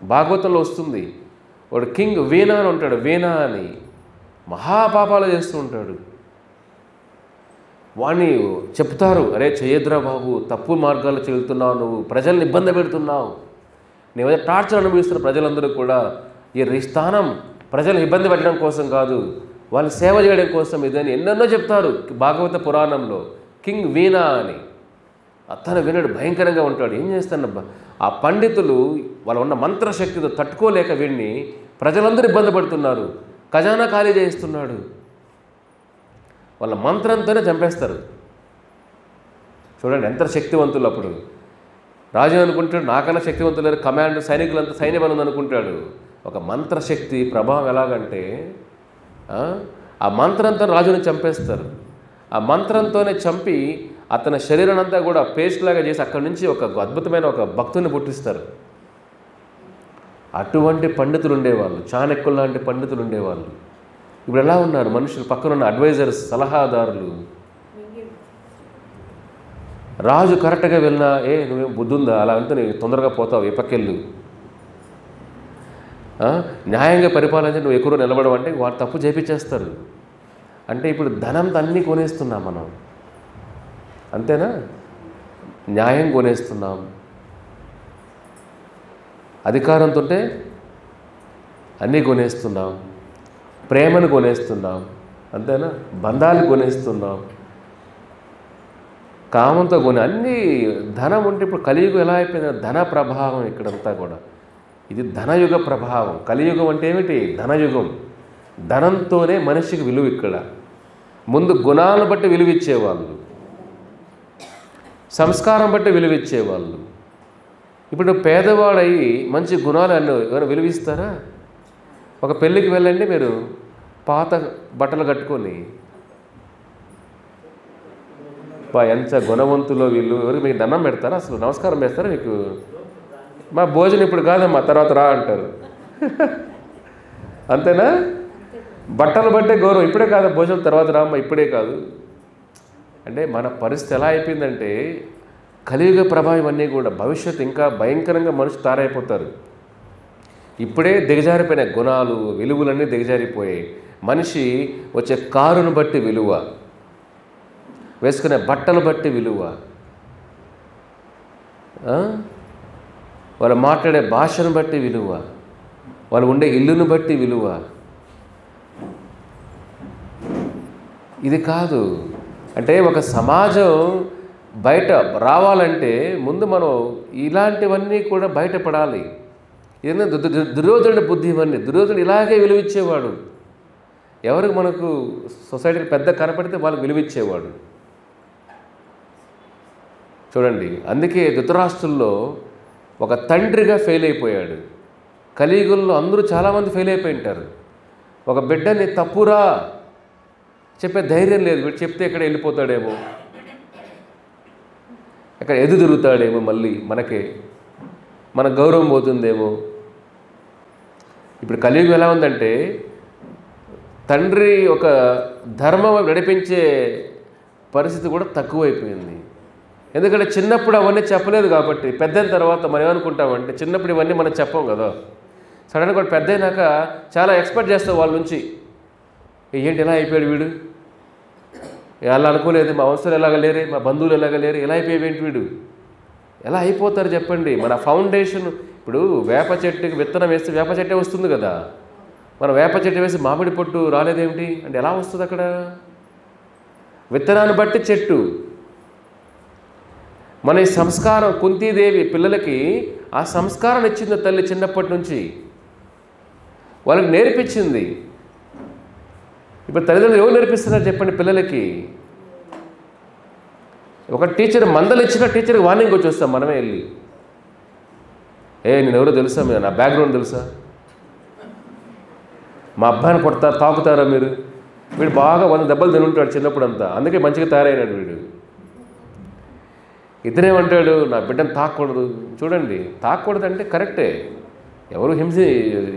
భాగవతంలో వస్తుంది, వాడు కింగ్ వీణా అని ఉంటాడు, వీణా అని మహాపాపాలు చేస్తూ ఉంటాడు. వాణ్ణి చెప్తారు, అరే చేయద్రా బాబు, తప్పు మార్గాల్లో చెల్లుతున్నావు, నువ్వు ప్రజల్ని ఇబ్బంది పెడుతున్నావు, నువ్వేదో టార్చర్ అనుభవిస్తున్న ప్రజలందరూ కూడా. ఈ స్థానం ప్రజలు ఇబ్బంది పెట్టడం కోసం కాదు, వాళ్ళు సేవ చేయడం కోసం ఇదని ఎన్నెన్నో చెప్తారు భాగవత పురాణంలో. కింగ్ వీణా అని అతను వినడు, భయంకరంగా ఉంటాడు. ఏం చేస్తానబ్బా, ఆ పండితులు వాళ్ళ ఉన్న మంత్రశక్తితో తట్టుకోలేక వీడిని ప్రజలందరూ ఇబ్బంది పడుతున్నారు, ఖజానా ఖాళీ చేయిస్తున్నాడు, వాళ్ళ మంత్రంతోనే చంపేస్తారు. చూడండి ఎంత శక్తివంతులు. అప్పుడు రాజు అనుకుంటాడు నాకన్నా శక్తివంతులు లేరు, కమాండ్ సైనికులంతా సైన్యం అనుకుంటాడు. ఒక మంత్రశక్తి ప్రభావం ఎలాగంటే ఆ మంత్రంతో రాజుని చంపేస్తారు. ఆ మంత్రంతోనే చంపి అతని శరీరం అంతా కూడా పేస్ట్ లాగా చేసి అక్కడి నుంచి ఒక అద్భుతమైన ఒక భక్తుని పుట్టిస్తారు. అటువంటి పండితులు ఉండేవాళ్ళు, చాణక్యులు లాంటి పండితులు ఉండేవాళ్ళు. ఇప్పుడు ఎలా ఉన్నారు మనుషులు, పక్కనున్న అడ్వైజర్స్, సలహాదారులు. రాజు కరెక్ట్గా వెళ్ళినా, నువ్వేం బుద్ధి ఉందా, అలా అంతా నేను తొందరగా పోతావు, ఏ పక్కెళ్ళు, న్యాయంగా పరిపాలన నువ్వు ఎక్కువ నిలబడమంటే వారు తప్పు చేపించేస్తారు. అంటే ఇప్పుడు ధనంతో అన్నీ కొనేస్తున్నాం మనం. అంతేనా? న్యాయం కొనేస్తున్నాం, అధికారంతో అన్నీ కొనేస్తున్నాం, ప్రేమను కొనేస్తున్నాం, అంతేనా? బంధాలు కొనేస్తున్నాం, కామంతో కొని అన్నీ. ధనం ఉంటే ఇప్పుడు కలియుగం ఎలా అయిపోయింది? ధన ప్రభావం ఇక్కడంతా కూడా. ఇది ధనయుగ ప్రభావం. కలియుగం అంటే ఏమిటి? ధనయుగం. ధనంతోనే మనిషికి విలువ. ఇక్కడ ముందు గుణాలను బట్టి విలువ ఇచ్చేవాళ్ళు, సంస్కారం బట్టి విలువ ఇచ్చేవాళ్ళు. ఇప్పుడు పేదవాడయి మంచి గుణాలు అన్నీ ఎవరైనా విలువిస్తారా? ఒక పెళ్ళికి వెళ్ళండి మీరు, పాత బట్టలు కట్టుకొని, ఎంత గుణవంతులో వీళ్ళు, ఎవరికి మీకు దండం పెడతారా? అసలు నమస్కారం చేస్తారా మీకు? మా భోజనం ఇప్పుడు కాదమ్మా, తర్వాత రా అంటారు. అంతేనా? బట్టలు బట్టే గౌరవం. ఇప్పుడే కాదు భోజనం, తర్వాత రామ్మా, ఇప్పుడే కాదు. అంటే మన పరిస్థితి ఎలా అయిపోయిందంటే, కలియుగ ప్రభావం అన్నీ కూడా భవిష్యత్తు ఇంకా భయంకరంగా మనిషి తయారైపోతారు. ఇప్పుడే దిగజారిపోయిన గుణాలు, విలువలన్నీ దిగజారిపోయాయి. మనిషి వచ్చే కారును బట్టి విలువ, వేసుకునే బట్టలు బట్టి విలువ, వాళ్ళు మాట్లాడే భాషను బట్టి విలువ, వాళ్ళు ఉండే ఇల్లును బట్టి విలువ. ఇది కాదు. అంటే ఒక సమాజం బయట రావాలంటే ముందు మనం ఇలాంటివన్నీ కూడా బయటపడాలి. ఏదైనా దుర్యోధనుడి బుద్ధి ఇవన్నీ. దుర్యోధనుడు ఇలాగే విలువిచ్చేవాడు. ఎవరికి మనకు సొసైటీకి పెద్ద కనపడితే వాళ్ళకి విలువిచ్చేవాడు. చూడండి, అందుకే ధృతరాష్ట్రుల్లో ఒక తండ్రిగా ఫెయిల్ అయిపోయాడు. కలియుగంలో అందరూ చాలామంది ఫెయిల్ అయిపోయి ఉంటారు. ఒక బిడ్డని తప్పురా చెప్పే ధైర్యం లేదు. వీడు చెప్తే ఎక్కడ వెళ్ళిపోతాడేమో, ఎక్కడ ఎదు తిరుగుతాడేమో, మళ్ళీ మన గౌరవం పోతుందేమో. ఇప్పుడు కలియుగం ఎలా ఉందంటే, తండ్రి ఒక ధర్మం నడిపించే పరిస్థితి కూడా తక్కువైపోయింది. ఎందుకంటే చిన్నప్పుడు అవన్నీ చెప్పలేదు కాబట్టి. పెద్దయిన తర్వాత మనం ఏమనుకుంటామంటే, చిన్నప్పుడు ఇవన్నీ మనం చెప్పం కదా. సడన్గా కూడా పెద్ద అయినాక చాలా ఎక్స్పెక్ట్ చేస్తాం వాళ్ళ నుంచి. ఏంటి ఎలా అయిపోయాడు వీడు, ఎలా అనుకోలేదు, మా వంశులు ఎలాగ లేరే, మా బంధువులు ఎలాగ లేరు, ఎలా అయిపోయేవేంటి వీడు, ఎలా అయిపోతారు చెప్పండి. మన ఫౌండేషన్ ఇప్పుడు వేప చెట్టుకి విత్తనం వేస్తే వేప చెట్టే వస్తుంది కదా. మనం వేప చెట్టు వేసి మామిడి పొట్టు రాలేదేమిటి అంటే ఎలా వస్తుంది? అక్కడ విత్తనాన్ని బట్టి చెట్టు. మన ఈ సంస్కారం, కుంతీదేవి పిల్లలకి ఆ సంస్కారం ఇచ్చింది తల్లి చిన్నప్పటి నుంచి, వాళ్ళకి నేర్పించింది. ఇప్పుడు తల్లిదండ్రులు ఎవరు నేర్పిస్తున్నారు చెప్పండి పిల్లలకి? ఒక టీచర్ మందలు ఇచ్చిన టీచర్కి వార్నింగ్ వచ్చి వస్తాం మనమే వెళ్ళి. నేను ఎవరో తెలుసా, మీరు నా బ్యాక్గ్రౌండ్ తెలుసా, మా అబ్బాయిని కొడతారు, తాకుతారా మీరు? వీడు బాగా 100 దెబ్బలు తినుంటాడు చిన్నప్పుడు అంతా, అందుకే మంచిగా తయారైనాడు వీడు. ఇద్దరేమంటాడు, నా బిడ్డను తాకూడదు. చూడండి, తాకూడదు అంటే కరెక్టే, ఎవరు హింస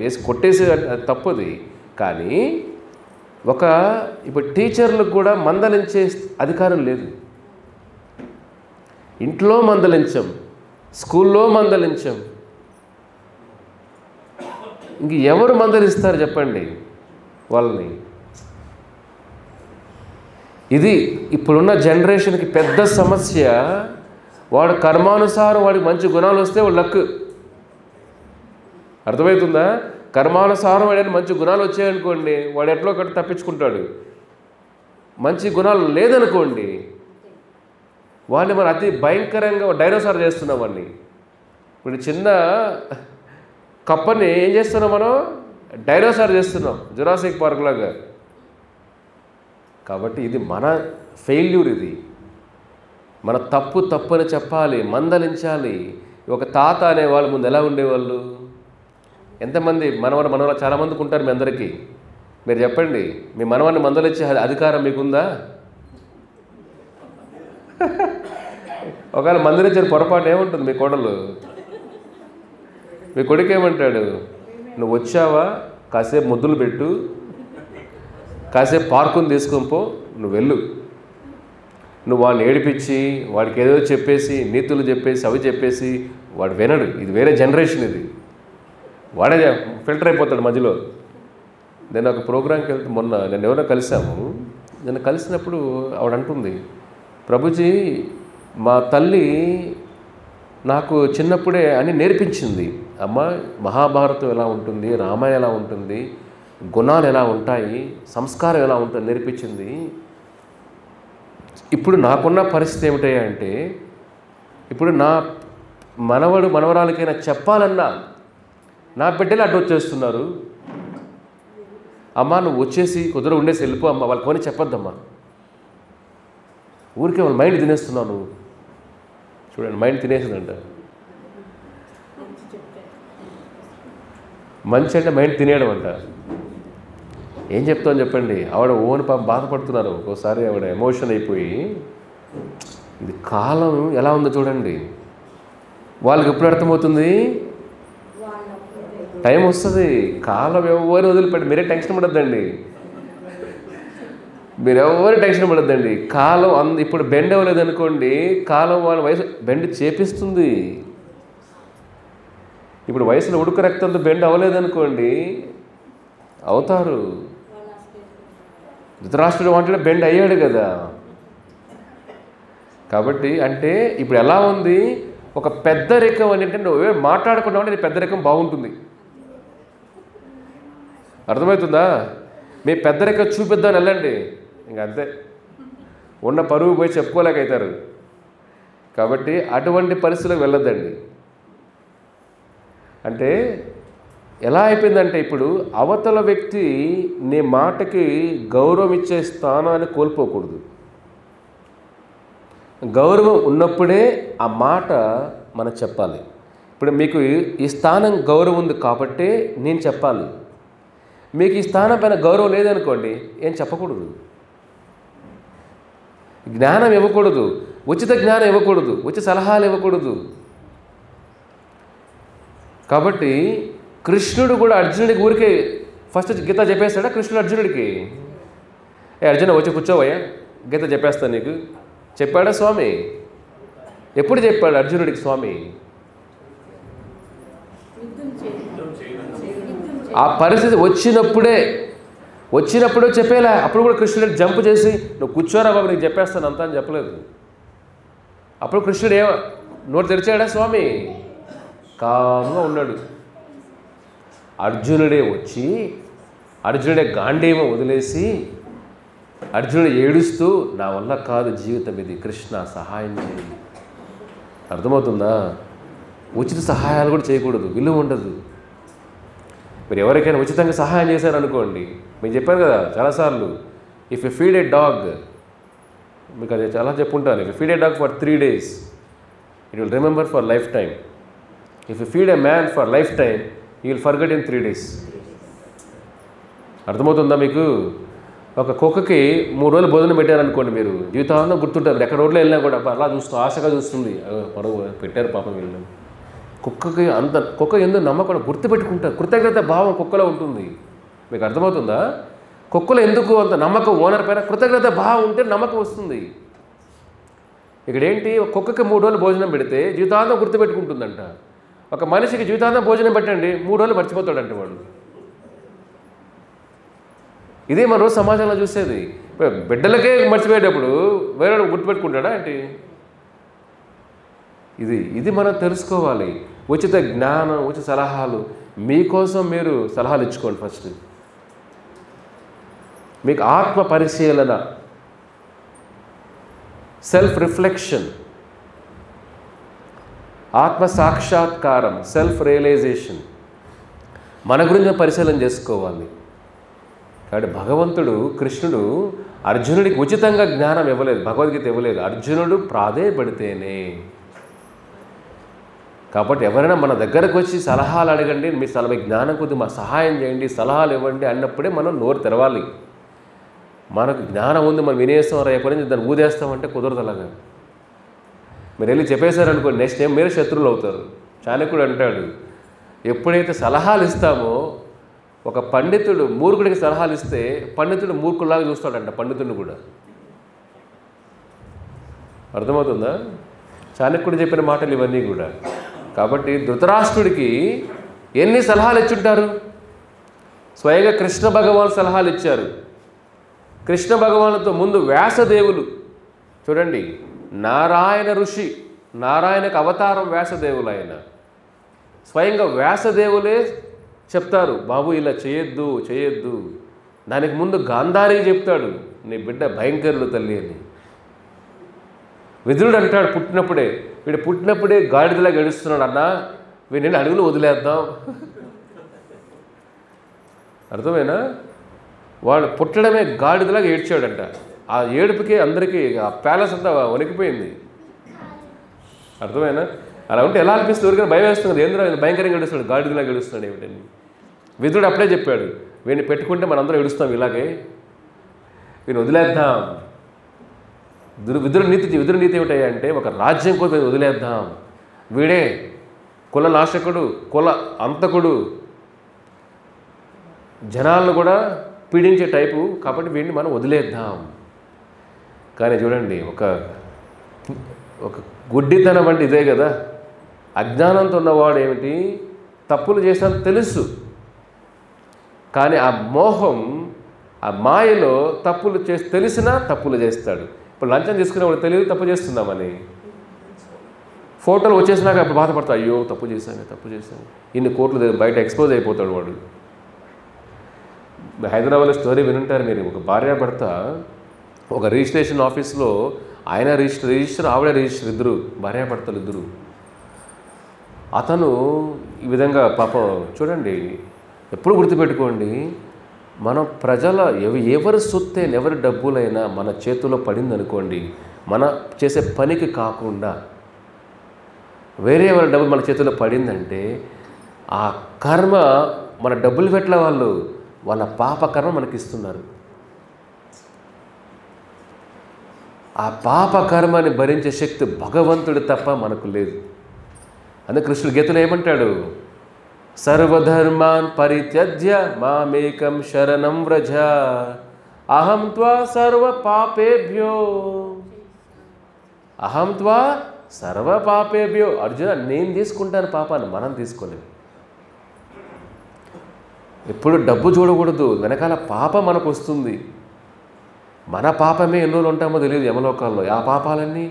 వేసి కొట్టేసి తప్పది. కానీ ఇప్పుడు టీచర్లకు కూడా మందలించే అధికారం లేదు. ఇంట్లో మందలించాం, స్కూల్లో మందలించాం, ఇంక ఎవరు మందలిస్తారు చెప్పండి వాళ్ళని? ఇది ఇప్పుడున్న జనరేషన్కి పెద్ద సమస్య. వాడు కర్మానుసారం వాడికి మంచి గుణాలు వస్తే వాడు లక్. అర్థమవుతుందా? కర్మానుసారం వాడని మంచి గుణాలు వచ్చాయనుకోండి, వాడు ఎట్లా ఒకటి తప్పించుకుంటాడు. మంచి గుణాలు లేదనుకోండి, వాడిని మనం అతి భయంకరంగా డైనోసార్ చేస్తున్నాం వాడిని. ఇప్పుడు చిన్న కప్పని ఏం చేస్తున్నాం మనం? డైనోసార్ చేస్తున్నాం, జురాసిక్ పార్క్ లాగా. కాబట్టి ఇది మన ఫెయిల్యూర్. ఇది మన తప్పు అని చెప్పాలి, మందలించాలి. ఒక తాత అనేవాళ్ళు ముందు ఎలా ఉండేవాళ్ళు? ఎంతమంది మనవరు చాలామందికి ఉంటారు. మీ అందరికీ మీరు చెప్పండి, మీ మనవాడిని మందలించే అధికారం మీకుందా? ఒకవేళ మందలించిన పొరపాటు ఏముంటుంది? మీ కోడలు, మీ కొడుకు ఏమంటాడు? నువ్వు వచ్చావా, కాసేపు ముద్దులు పెట్టు, కాసేపు పార్కుని తీసుకొని పో, నువ్వు వెళ్ళు. నువ్వు వాడిని ఏడిపించి వాడికి ఏదో చెప్పేసి, నీతులు చెప్పేసి, అవి చెప్పేసి వాడు వినడు. ఇది వేరే జనరేషన్. ఇది వాడే ఫిల్టర్ అయిపోతాడు మధ్యలో. నేను ఒక ప్రోగ్రాంకి వెళ్తే మొన్న నేను ఎవరో కలిసాము. నేను కలిసినప్పుడు ఆవిడ అంటుంది, ప్రభుజీ మా తల్లి నాకు చిన్నప్పుడే అని నేర్పించింది. అమ్మ, మహాభారతం ఎలా ఉంటుంది, రామాయణం ఎలా ఉంటుంది, గుణాలు ఎలా ఉంటాయి, సంస్కారం ఎలా ఉంటుంది నేర్పించింది. ఇప్పుడు నాకున్న పరిస్థితి ఏమిటంటే, ఇప్పుడు నా మనవరాలకైనా చెప్పాలన్నా నా బిడ్డలు అడ్డు వచ్చేస్తున్నారు. అమ్మ నువ్వు వచ్చేసి కుదురు ఉండేసి వెళ్ళిపో అమ్మ, వాళ్ళకి కొని చెప్పొద్దమ్మా, ఊరికే వాళ్ళ మైండ్ తినేస్తున్నావు నువ్వు. చూడండి, మైండ్ తినేసిందంట. మంచి అంటే మైండ్ తినేయడం అంట. ఏం చెప్తామని చెప్పండి. ఆవిడ ఓన్ పాపం బాధపడుతున్నారు. ఒక్కోసారి ఆవిడ ఎమోషన్ అయిపోయి, ఇది కాలం ఎలా ఉందో చూడండి. వాళ్ళకి ఎప్పుడు అర్థమవుతుంది? టైం వస్తుంది. కాలం ఎవరు వదిలిపెట్టి, మీరే టెన్షన్ పడద్దండి, మీరెవరు టెన్షన్ పడద్దండి. కాలం ఇప్పుడు బెండ్ అవ్వలేదు అనుకోండి, కాలం వాళ్ళ వయసు బెండ్ చేపిస్తుంది. ఇప్పుడు వయసులో ఉడుకు రక్తంతో బెండ్ అవ్వలేదనుకోండి, అవుతారు. ధృతరాష్ట్రుడు వాటిలో బెండ్ అయ్యాడు కదా. కాబట్టి అంటే ఇప్పుడు ఎలా ఉంది, ఒక పెద్దరికం అని అంటే నువ్వే మాట్లాడకుండా ఉంటే పెద్దరికం బాగుంటుంది. అర్థమవుతుందా? మీ పెద్దరికం చూపిద్దామని వెళ్ళండి, ఇంకంతే, ఉన్న పరువు పోయి చెప్పుకోలేకవుతారు. కాబట్టి అటువంటి పరిస్థితులకు వెళ్ళొద్దండి. అంటే ఎలా అయిపోయిందంటే, ఇప్పుడు అవతల వ్యక్తి నీ మాటకి గౌరవం ఇచ్చే స్థానాన్ని కోల్పోకూడదు. గౌరవం ఉన్నప్పుడే ఆ మాట మనం చెప్పాలి. ఇప్పుడు మీకు ఈ స్థానం గౌరవం ఉంది కాబట్టి నేను చెప్పాలి. మీకు ఈ స్థానం పైన గౌరవం లేదనుకోండి, ఏం చెప్పకూడదు. జ్ఞానం ఇవ్వకూడదు, ఉచిత జ్ఞానం ఇవ్వకూడదు, ఉచిత సలహాలు ఇవ్వకూడదు. కాబట్టి కృష్ణుడు కూడా అర్జునుడికి ఊరికే ఫస్ట్ గీత చెప్పేస్తాడా? కృష్ణుడు అర్జునుడికి, అర్జున వచ్చి కూర్చోవయ్యా, గీత చెప్పేస్తాను నీకు చెప్పాడా స్వామి? ఎప్పుడు చెప్పాడు అర్జునుడికి స్వామి? ఆ పరిస్థితి వచ్చినప్పుడే చెప్పేలా. అప్పుడు కూడా కృష్ణుడికి జంప్ చేసి నువ్వు కూర్చోరా బాబు నీకు చెప్పేస్తాను అంతా అని చెప్పలేదు. అప్పుడు కృష్ణుడు నోరు తెరిచాడా స్వామి? కామ్గా ఉన్నాడు. అర్జునుడే వచ్చి అర్జునుడే గాంధీవం వదిలేసి అర్జునుడు ఏడుస్తూ, నా వల్ల కాదు జీవితం ఇది, కృష్ణ సహాయం చేయండి. అర్థమవుతుందా? ఉచిత సహాయాలు కూడా చేయకూడదు, విలువ ఉండదు. మీరు ఎవరికైనా ఉచితంగా సహాయం చేశారనుకోండి, మీకు చెప్పాను కదా చాలాసార్లు, if you feed a dog, మీకు అది చాలా చెప్పుంటాను, if you feed a dog for 3 days it will remember for life time. If you feed a man for life time you will forget in 3 days. అర్థమవుతుందా మీకు? ఒక కుక్కకి 3 రోజులు భోజనం పెట్టారనుకోండి, మీరు జీవితాంతం గుర్తుంటారు. ఎక్కడ రోడ్లో వెళ్ళినా కూడా అలా చూస్తూ ఆశగా చూస్తుంది, పరువు పెట్టారు పాపం వీళ్ళు. కుక్క ఎందుకు నమ్మకం గుర్తుపెట్టుకుంటారు. కృతజ్ఞత భావం కుక్కలో ఉంటుంది. మీకు అర్థమవుతుందా? కుక్కలో ఎందుకు అంత నమ్మకం? ఓనర్ పైన కృతజ్ఞత భావం ఉంటే నమ్మకం వస్తుంది. ఇక్కడ ఏంటి, కుక్కకి 3 రోజులు భోజనం పెడితే జీవితాంతం గుర్తుపెట్టుకుంటుందంట. ఒక మనిషికి జీవితాంతం భోజనం పెట్టండి, 3 రోజులు మర్చిపోతాడంట వాడు. ఇదే మన రోజు సమాజంలో చూసేది. బిడ్డలకే మర్చిపోయేటప్పుడు వేరే గుర్తుపెట్టుకుంటాడా ఏంటి? ఇది మనం తెలుసుకోవాలి. ఉచిత జ్ఞానం, ఉచిత సలహాలు మీకోసం మీరు సలహాలు ఇచ్చుకోండి. ఫస్ట్ మీకు ఆత్మ పరిశీలన, సెల్ఫ్ రిఫ్లెక్షన్, ఆత్మ సాక్షాత్కారం, సెల్ఫ్ రియలైజేషన్, మన గురించి పరిశీలన చేసుకోవాలి. కాబట్టి భగవంతుడు కృష్ణుడు అర్జునుడికి ఉచితంగా జ్ఞానం ఇవ్వలేదు, భగవద్గీత ఇవ్వలేదు. అర్జునుడు ప్రాధేయపడితేనే. కాబట్టి ఎవరైనా మన దగ్గరకు వచ్చి సలహాలు అడగండి, మీ జ్ఞానం కొద్ది మా సహాయం చేయండి, సలహాలు ఇవ్వండి అన్నప్పుడే మనం నోరు తెరవాలి. మనకు జ్ఞానం ఉంది, మనం వినేస్తాం, రేపటి నుంచి దాన్ని ఊదేస్తామంటే కుదరదు. అలాగా మీరు వెళ్ళి చెప్పేశారనుకో, నెక్స్ట్ టైం మీరే శత్రువులు అవుతారు. చాణక్యుడు అంటాడు, ఎప్పుడైతే సలహాలు ఇస్తామో, ఒక పండితుడు మూర్ఖుడికి సలహాలు ఇస్తే పండితుడు మూర్ఖులాగా చూస్తాడంట, పండితుడిని కూడా. అర్థమవుతుందా? చాణక్యుడు చెప్పిన మాటలు ఇవన్నీ కూడా. కాబట్టి ధృతరాష్ట్రుడికి ఎన్ని సలహాలు ఇచ్చుంటారు? స్వయంగా కృష్ణ భగవాన్ సలహాలు ఇచ్చారు. కృష్ణ భగవానుతో ముందు వ్యాసదేవులు, చూడండి, నారాయణ ఋషి, నారాయణకు అవతారం వ్యాసదేవులు. ఆయన స్వయంగా వ్యాసదేవులే చెప్తారు, బాబు ఇలా చేయొద్దు చేయొద్దు. దానికి ముందు గాంధారికి చెప్తాడు, నీ బిడ్డ భయంకరుడు తల్లి అని. విదురుడు అంటాడు వీడు పుట్టినప్పుడే గాడిదలా గడుస్తున్నాడు అన్నా, వీడిని అడుగులు వదిలేద్దాం. అర్థమేనా? వాడు పుట్టడమే గాడిదలాగా ఏడ్చాడంట. ఆ ఏడుపుకి అందరికీ ఆ ప్యాలెస్ అంతా వణికిపోయింది. అర్థమేనా? అలా ఉంటే ఎలా అనిపిస్తుంది? ఎవరికైనా భయం వేస్తుంది. ఏంద్ర భయంకరంగా గడుస్తున్నాడు, గాడిదలా గడుస్తున్నాడు ఏమిటని. విదురుడు అప్పుడే చెప్పాడు, వీడిని పెట్టుకుంటే మనందరం ఏడుస్తాం ఇలాగే, వీడిని వదిలేద్దాం. విదురు నీతి ఏమిటంటే, ఒక రాజ్యం కోసం వదిలేద్దాం, వీడే కుల నాశకుడు, కుల అంతకుడు, జనాలను కూడా పీడించే టైపు, కాబట్టి వీడిని మనం వదిలేద్దాం. కానీ చూడండి, ఒక గుడ్డితనం అంటే ఇదే కదా. అజ్ఞానంతో ఉన్నవాడు ఏమిటి, తప్పులు చేస్తానని తెలుసు, కానీ ఆ మోహం, ఆ మాయలో తప్పులు తెలిసినా తప్పులు చేస్తాడు. ఇప్పుడు లంచం తీసుకునేవాడు తెలియదు తప్పు చేస్తున్నామని, ఫోటోలు వచ్చేసినాక అప్పుడు బాధపడతాడు, అయ్యో తప్పు చేశాను, ఇన్ని కోట్లు బయట ఎక్స్పోజ్ అయిపోతాడు వాడు. హైదరాబాద్లో స్టోరీ వినుంటారు మీరు. ఒక భార్యాభర్త ఒక రిజిస్ట్రేషన్ ఆఫీస్లో, ఆయన రిజిస్టర్ ఆవిడ రిజిస్టర్, ఇద్దరు భార్యాభర్తలు ఇద్దరు. అతను ఈ విధంగా పాపం చూడండి, ఎప్పుడు గుర్తుపెట్టుకోండి, మన ప్రజల ఎవరి సొత్తైనా ఎవరి డబ్బులైనా మన చేతిలో పడింది అనుకోండి, మన చేసే పనికి కాకుండా వేరే ఎవరి డబ్బులు మన చేతిలో పడిందంటే ఆ కర్మ, మన డబ్బులు పెట్టిన వాళ్ళ పాప కర్మ మనకి ఇస్తున్నారు. ఆ పాప కర్మని భరించే శక్తి భగవంతుడు తప్ప మనకు లేదు. అందుకే కృష్ణుడు గీతలో ఏమంటాడు, సర్వధర్మాన్ పరిత్యజ్య మామేకం శరణం వ్రజ అహం త్వా సర్వ పాపేభ్యో అర్జున, నేను తీసుకుంటాను పాపాన్ని, మనం తీసుకోలేము. ఎప్పుడు డబ్బు చూడకూడదు, వెనకాల పాపం మనకు వస్తుంది. మన పాపమే ఎన్ని రోజులు ఉంటామో తెలియదు యమలోకాల్లో. ఆ పాపాలన్నీ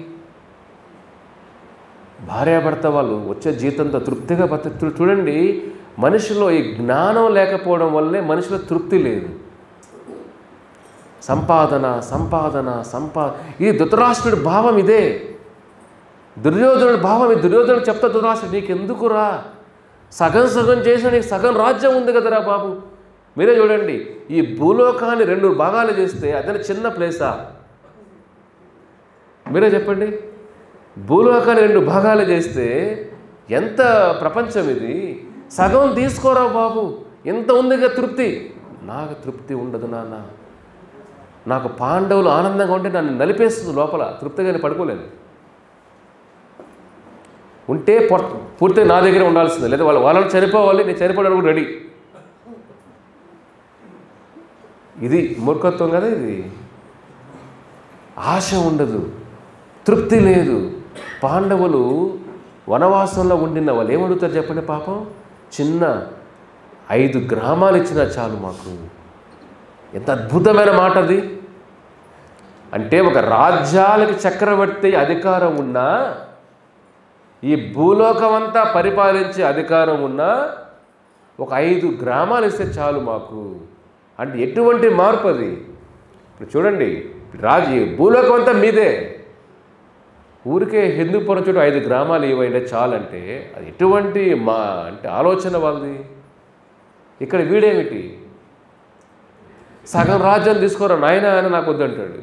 భార్యాభర్త వాళ్ళు వచ్చే జీతంతో తృప్తిగా చూడండి, మనిషిలో ఈ జ్ఞానం లేకపోవడం వల్లే మనిషిలో తృప్తి లేదు. సంపాదన. ఇది ధృతరాష్ట్రుడి భావం, ఇదే దుర్యోధనుడి భావం. దుర్యోధనుడు చెప్తా, ధృతరాష్ట్రుడు నీకెందుకురా, సగం చేసిన నీకు సగం రాజ్యం ఉంది కదరా బాబు. మీరే చూడండి, ఈ భూలోకాన్ని 2 భాగాలు చేస్తే అదే చిన్న ప్లేసా? మీరే చెప్పండి. భూలోకాన్ని 2 భాగాలు చేస్తే ఎంత ప్రపంచం ఇది. సగం తీసుకోరా బాబు, ఎంత ఉందిగా తృప్తి. నాకు తృప్తి ఉండదు నాన్న, నాకు పాండవులు ఆనందంగా ఉంటే నన్ను నలిపేస్తుంది లోపల, తృప్తిగా నేను పడుకోలేను. ఉంటే పూర్తిగా నా దగ్గర ఉండాల్సిందే, లేదా వాళ్ళని చనిపోవాలి, నేను చనిపోవడానికి కూడా రెడీ. ఇది మూర్ఖత్వం కదా. ఇది ఆశ ఉండదు, తృప్తి లేదు. పాండవులు వనవాసంలో ఉండిన వాళ్ళు ఏమడుగుతారు చెప్పండి పాపం? చిన్న 5 గ్రామాలు ఇచ్చినా చాలు మాకు. ఎంత అద్భుతమైన మాట అది. అంటే ఒక రాజ్యాలకు చక్రవర్తి అధికారం ఉన్నా, ఈ భూలోకం అంతా పరిపాలించే అధికారం ఉన్నా, ఒక 5 గ్రామాలు ఇస్తే చాలు మాకు. అంటే ఎటువంటి మార్పు అది? ఇప్పుడు చూడండి, భూలోకం అంతా మీదే, ఊరికే హిందూపురం చుట్టూ 5 గ్రామాలు ఇవ్వండి చాలంటే అది ఎటువంటి అంటే ఆలోచన వాళ్ళది. ఇక్కడ వీడేమిటి, సగం రాజ్యం తీసుకోరా నాయన అని నాకు వద్దంటాడు.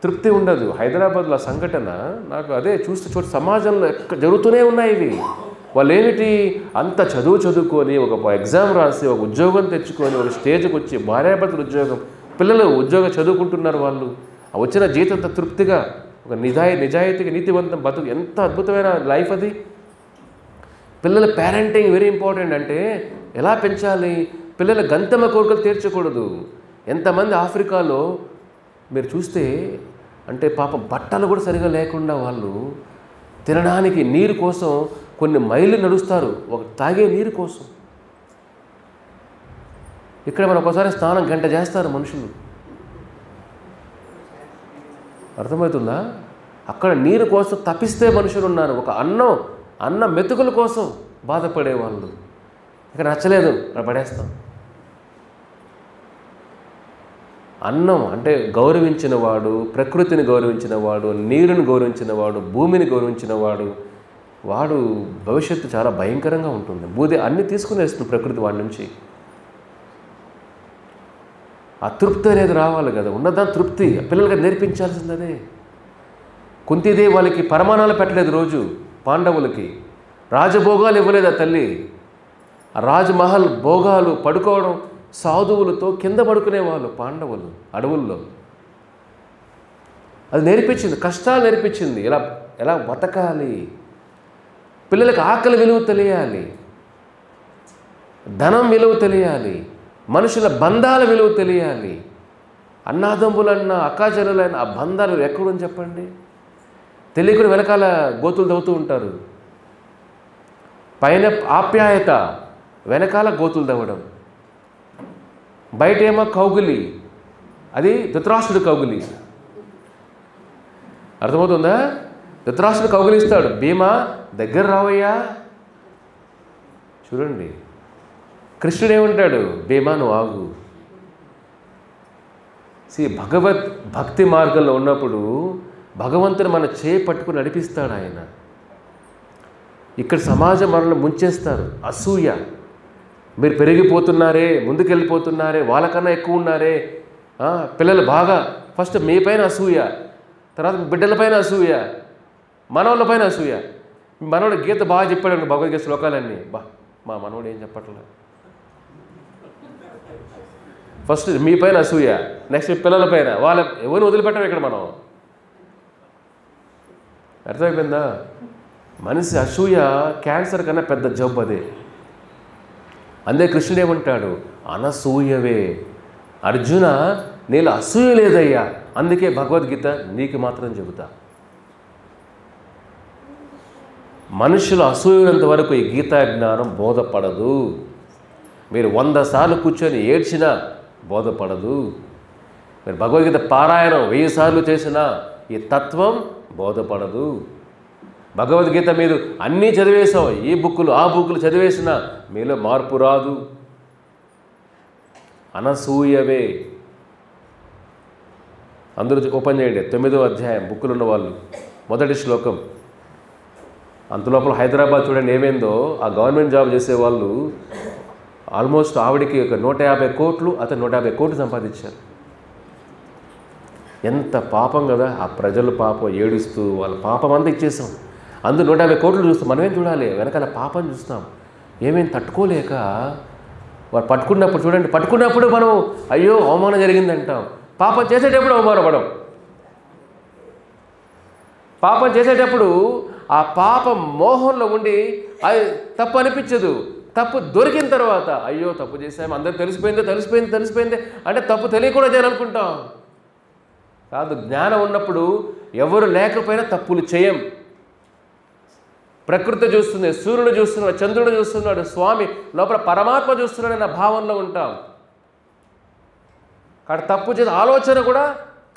తృప్తి ఉండదు. హైదరాబాద్లో సంఘటన నాకు అదే చూస్తూ సమాజంలో జరుగుతూనే ఉన్నాయి ఇవి. వాళ్ళు ఏమిటి, అంత చదువుకొని ఒక ఎగ్జామ్ రాసి ఒక ఉద్యోగం తెచ్చుకొని ఒక స్టేజ్కి వచ్చి భార్యాభర్తల ఉద్యోగం, పిల్లలు ఉద్యోగం చదువుకుంటున్నారు. వాళ్ళు వచ్చిన జీతంతో తృప్తిగా ఒక నిజాయితీగా నీతివంతం బతుకు. ఎంత అద్భుతమైన లైఫ్ అది. పిల్లల పేరెంటింగ్ వెరీ ఇంపార్టెంట్. అంటే ఎలా పెంచాలి? పిల్లల గంతమ కోరికలు తీర్చకూడదు. ఎంతమంది ఆఫ్రికాలో మీరు చూస్తే అంటే పాపం బట్టలు కూడా సరిగా లేకుండా వాళ్ళు తినడానికి నీరు కోసం కొన్ని మైళ్ళు నడుస్తారు, ఒక తాగే నీరు కోసం. ఇక్కడ మనం ఒకసారి స్నానం 1 గంట చేస్తారు మనుషులు. అర్థమవుతుందా? అక్కడ నీరు కోసం తప్పిస్తే మనుషులు ఉన్నారు. ఒక అన్న మెతుకుల కోసం బాధపడేవాళ్ళు. ఇక్కడ నచ్చలేదు, అక్కడ పడేస్తాం. అన్నం అంటే గౌరవించిన వాడు, ప్రకృతిని గౌరవించిన వాడు, నీరుని గౌరవించిన వాడు, భూమిని గౌరవించిన వాడు భవిష్యత్తు చాలా భయంకరంగా ఉంటుంది. బూది అన్నీ తీసుకునేస్తుంది ప్రకృతి వాడి నుంచి. ఆ తృప్తి అనేది రావాలి కదా, ఉన్నదాని తృప్తి పిల్లలకి నేర్పించాల్సింది అదే. కుంతిదేవి వాళ్ళకి పరమాణాలు పెట్టలేదు రోజు, పాండవులకి రాజభోగాలు ఇవ్వలేదు ఆ తల్లి. ఆ రాజమహల్ భోగాలు, పడుకోవడం, సాధువులతో కింద పడుకునేవాళ్ళు పాండవులు అడవుల్లో. అది నేర్పించింది, కష్టాలు నేర్పించింది, ఎలా బతకాలి, పిల్లలకి ఆకలి విలువ తెలియాలి, ధనం విలువ తెలియాలి, మనుషుల బంధాల విలువ తెలియాలి. అన్నాదమ్ములన్నా అక్కాచెల్లెలైన ఆ బంధాలు ఎక్కడుంది చెప్పండి? తెలియకుండా వెనకాల గోతులు తవ్వుతూ ఉంటారు. పైన ఆప్యాయత, వెనకాల గోతులు తవ్వడం. బయట ఏమో కౌగులి, అది ధృతరాష్ట్రుడు కౌగులి. అర్థమవుతుందా? ధృతరాష్ట్రుడు కౌగులిస్తాడు, భీమా దగ్గర రావయ్యా. చూడండి, కృష్ణుడు ఏమంటాడు? భీమా నువ్వు ఆగు. భగవత్ భక్తి మార్గంలో ఉన్నప్పుడు భగవంతుని మన చేయి పట్టుకుని నడిపిస్తాడు ఆయన. ఇక్కడ సమాజం మనల్ని ముంచేస్తారు. అసూయ, మీరు పెరిగిపోతున్నారే, ముందుకెళ్ళిపోతున్నారే, వాళ్ళకన్నా ఎక్కువ ఉన్నారే, పిల్లలు బాగా ఫస్ట్ మీ పైన అసూయ, తర్వాత బిడ్డలపైన అసూయ, మనవాళ్ళపైన అసూయ. మనవాడు గీత బాగా చెప్పాడు భగవద్గీత శ్లోకాలన్నీ. మా మనవాడు ఏం చెప్పట్లేదు. ఫస్ట్ మీ పైన అసూయ, నెక్స్ట్ పిల్లల పైన, వాళ్ళ ఎవరిని వదిలిపెట్టం ఇక్కడ మనం. అర్థమైపోయిందా? మనిషి అసూయ క్యాన్సర్ కన్నా పెద్ద జబ్బు అదే. అందే కృష్ణుడు ఏమంటాడు? అనసూయవే అర్జున, నీలో అసూయ లేదయ్యా, అందుకే భగవద్గీత నీకు మాత్రం చెబుతా. మనుషులు అసూయనంత వరకు ఈ గీతా జ్ఞానం బోధపడదు. మీరు 100 సార్లు కూర్చొని ఏడ్చినా బోధపడదు. మీరు భగవద్గీత పారాయణం 1000 సార్లు చేసినా ఈ తత్వం బోధపడదు. భగవద్గీత మీరు అన్నీ చదివేసాం, ఈ బుక్కులు ఆ బుక్కులు చదివేసినా మీలో మార్పు రాదు. అనసూయవే. అందరూ ఓపెన్ చేయండి 9వ అధ్యాయం, బుక్కులు ఉన్న వాళ్ళు, మొదటి శ్లోకం. అంతలోపల హైదరాబాద్ చూడండి ఏమైందో. ఆ గవర్నమెంట్ జాబ్ చేసేవాళ్ళు ఆల్మోస్ట్ ఆవిడికి ఒక 150 కోట్లు, అతను 150 కోట్లు సంపాదించారు. ఎంత పాపం కదా, ఆ ప్రజలు పాపం ఏడుస్తూ వాళ్ళ పాపం అంతా ఇచ్చేసాం. అందులో 150 కోట్లు చూస్తాం. మనమేం చూడాలి? వెనకాల పాపం చూస్తాం. ఏమేమి తట్టుకోలేక వారు పట్టుకున్నప్పుడు చూడండి, పట్టుకున్నప్పుడు మనం అయ్యో అవమానం జరిగిందంటాం. పాపం చేసేటప్పుడు అవమానపడం. పాపం చేసేటప్పుడు ఆ పాపం మోహంలో ఉండి అది తప్పు అనిపించదు. తప్పు దొరికిన తర్వాత అయ్యో తప్పు చేసాము, అందరూ తెలిసిపోయింది అంటే తప్పు తెలియకుండా చేయాలనుకుంటాం. కాదు, జ్ఞానం ఉన్నప్పుడు ఎవరు లేకపోయినా తప్పులు చేయం. ప్రకృతి చూస్తుంది, సూర్యుడు చూస్తున్నాడు, చంద్రుడు చూస్తున్నాడు, స్వామి లోపల పరమాత్మ చూస్తున్నాడు అన్న భావంలో ఉంటాం. కాబట్టి తప్పు చేసే ఆలోచన కూడా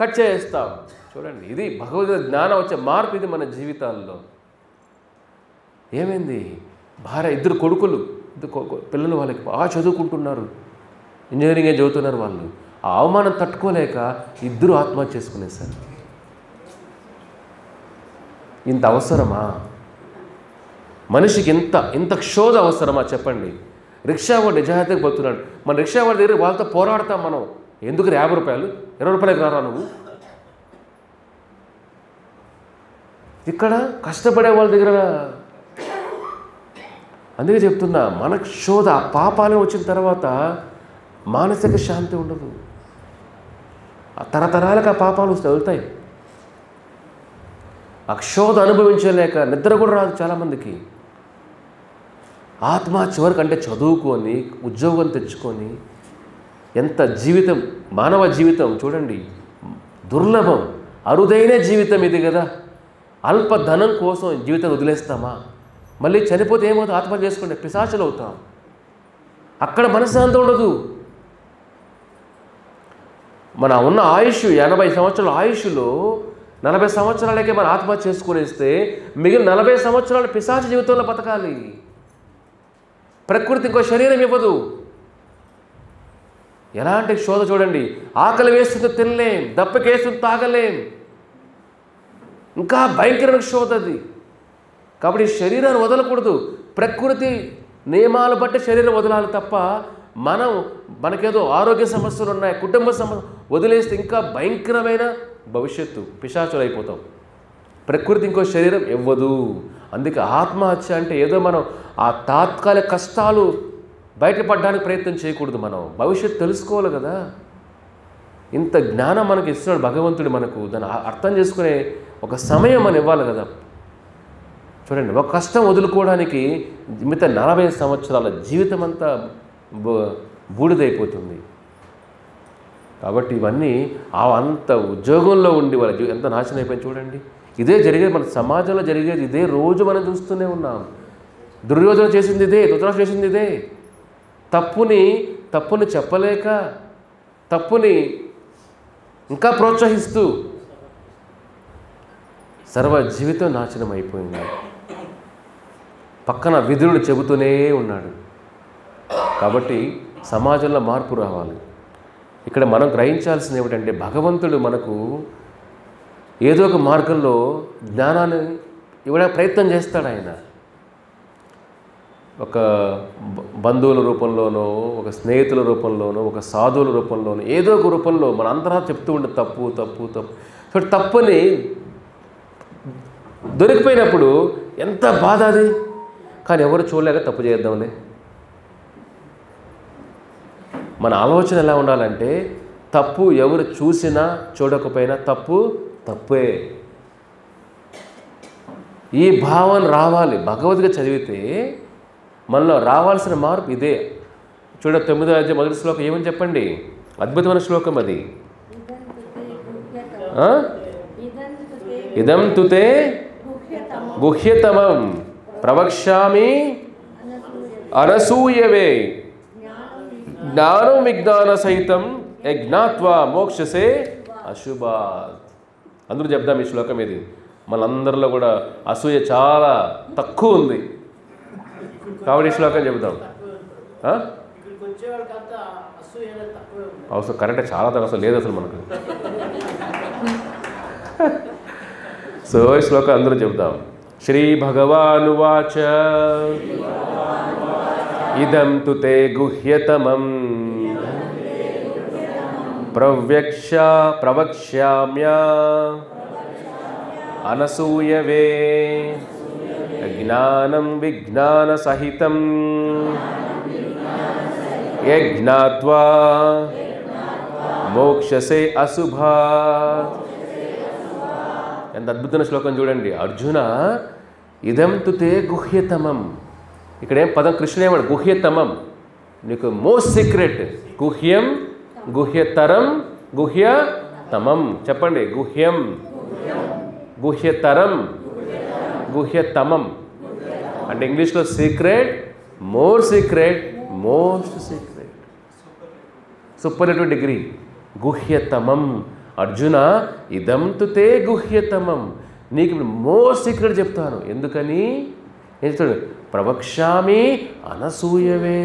కట్ చేస్తాం. చూడండి, ఇది భగవద్గీత జ్ఞానం వచ్చే మార్పు. ఇది మన జీవితాల్లో ఏమైంది? భార్య, 2 కొడుకులు, పిల్లలు వాళ్ళకి బాగా చదువుకుంటున్నారు, ఇంజనీరింగే చదువుతున్నారు. వాళ్ళు ఆ అవమానం తట్టుకోలేక 2 ఆత్మహత్య చేసుకునేసారు. ఇంత అవసరమా? మనిషికి ఇంత క్షోధ అవసరమా చెప్పండి? రిక్షా వాడు నిజాయితీగా పోతున్నాడు, మన రిక్షా వాడి దగ్గర వాళ్ళతో పోరాడతాం మనం. ఎందుకు 50 రూపాయలు 20 రూపాయలకి రారా నువ్వు? ఇక్కడ కష్టపడే వాళ్ళ దగ్గర. అందుకే చెప్తున్నా, మన క్షోధ పాపాలు వచ్చిన తర్వాత మానసిక శాంతి ఉండదు. ఆ తరతరాలకు ఆ పాపాలు వెళ్తాయి. ఆ క్షోధ అనుభవించలేక నిద్ర కూడా రాదు చాలామందికి. ఆత్మహత్య వరకు అంటే చదువుకొని ఉద్యోగం తెచ్చుకొని ఎంత జీవితం, మానవ జీవితం చూడండి, దుర్లభం, అరుదైన జీవితం ఇది కదా. అల్ప ధనం కోసం జీవితం వదిలేస్తామా? మళ్ళీ చనిపోతే ఏమవుతుంది? ఆత్మహత్య చేసుకుంటే పిశాచులు అవుతాం. అక్కడ మనశ్శాంతి ఉండదు. మన ఉన్న ఆయుష్ 80 సంవత్సరాల ఆయుష్లో 40 సంవత్సరాలకే మనం ఆత్మహత్య చేసుకునేస్తే మిగిలిన 40 సంవత్సరాలు పిశాచ జీవితంలో బతకాలి. ప్రకృతి ఇంకో శరీరం ఇవ్వదు. ఎలాంటి శోధ చూడండి, ఆకలి వేస్తుంది తినలేం, దప్పకేస్తుంది తాగలేం, ఇంకా భయంకరమైన శోధ అది. కాబట్టి శరీరాన్ని వదలకూడదు. ప్రకృతి నియమాలు బట్టి శరీరం వదలాలి తప్ప మనకేదో ఆరోగ్య సమస్యలు ఉన్నాయి, కుటుంబ సమస్య వదిలేస్తే ఇంకా భయంకరమైన భవిష్యత్తు, పిశాచులు అయిపోతాం. ప్రకృతి ఇంకో శరీరం ఇవ్వదు. అందుకే ఆత్మహత్య అంటే ఏదో మనం ఆ తాత్కాలిక కష్టాలు బయటపడడానికి ప్రయత్నం చేయకూడదు. మనం భవిష్యత్తు తెలుసుకోవాలి కదా. ఇంత జ్ఞానం మనకి ఇస్తున్నాడు భగవంతుడు. మనకు దాన్ని అర్థం చేసుకునే ఒక సమయం మనం ఇవ్వాలి కదా. చూడండి, ఒక కష్టం వదులుకోవడానికి మిగతా 40 సంవత్సరాల జీవితం అంతా బూడిదైపోతుంది. కాబట్టి ఇవన్నీ అంత ఉద్యోగంలో ఉండి వాళ్ళ ఎంత నాశనం అయిపోయింది చూడండి. ఇదే జరిగేది మన సమాజంలో, జరిగేది ఇదే రోజు మనం చూస్తూనే ఉన్నాం. దుర్యోధన చేసింది ఇదే, ధృతరాష్ట్రుడు చేసింది ఇదే. తప్పుని చెప్పలేక తప్పుని ఇంకా ప్రోత్సహిస్తూ సర్వ జీవితం నాశనం అయిపోయింది. పక్కన విదురుడు చెబుతూనే ఉన్నాడు. కాబట్టి సమాజంలో మార్పు రావాలి. ఇక్కడ మనం గ్రహించాల్సింది ఏమిటంటే భగవంతుడు మనకు ఏదో ఒక మార్గంలో జ్ఞానాన్ని ఇవ్వడానికి ప్రయత్నం చేస్తాడు. ఆయన ఒక బంధువుల రూపంలోనో, ఒక స్నేహితుల రూపంలోనో, ఒక సాధువుల రూపంలోనో, ఏదో ఒక రూపంలో మన అంతరా చెప్తూ ఉండే తప్పు తప్పు తప్పు. సో తప్పుని దొరికిపోయినప్పుడు ఎంత బాధ అది. కానీ ఎవరు చూడలేక తప్పు చేద్దాంలే. మన ఆలోచన ఎలా ఉండాలంటే తప్పు ఎవరు చూసినా చూడకపోయినా తప్పు తప్పే. ఈ భావన రావాలి. భగవద్గీత చదివితే మనలో రావాల్సిన మార్పు ఇదే. చూడ 9వ అధ్యాయం మొదటి శ్లోకం ఏమని చెప్పండి, అద్భుతమైన శ్లోకం అది. ఇదం తుతే గుహ్యతమం ప్రవక్ష్యామి అనసూయవే జ్ఞానం విజ్ఞాన సహితం యజ్ఞాత్వా మోక్షసే అశుభాత్. అందరూ చెప్దాం ఈ శ్లోకం. ఇది మనందరిలో కూడా అసూయ చాలా తక్కువ ఉంది కాబట్టి ఈ శ్లోకం చెబుతాం. అవసరం కరెక్టే, చాలా తక్కువ లేదు అసలు మనకు. సో ఈ శ్లోకం అందరూ చెబుతాం. శ్రీ భగవానువాచ ఇదం తు తే గుహ్యతమం ప్రవక్ష్యామ్యా అనసూయవే జ్ఞానం విజ్ఞాన సహితం యజ్ఞాత్వా మోక్షసే అశుభాత్. ఎంత అద్భుతమైన శ్లోకం చూడండి. అర్జున, ఇదం తు తే గుహ్యతమం. ఇక్కడేం పదం కృష్ణ ఏమన్నాడు, గుహ్యతమం, నీకు మోస్ట్ సీక్రెట్. గుహ్యం, గుహ్యతరం, గుహ్యతమం. చెప్పండి, గుహ్యం, గుహ్యతరం, గుహ్యతమం. అంటే ఇంగ్లీష్లో secret, more secret, most secret, superlative degree. గుహ్యతమం. అర్జున, ఇదం తు తే గుహ్యతమం, నీకు ఇప్పుడు మోస్ట్ సీక్రెట్ చెప్తాను. ఎందుకని ఏం చెప్తాడు, ప్రవక్ష్యామి అనసూయవే.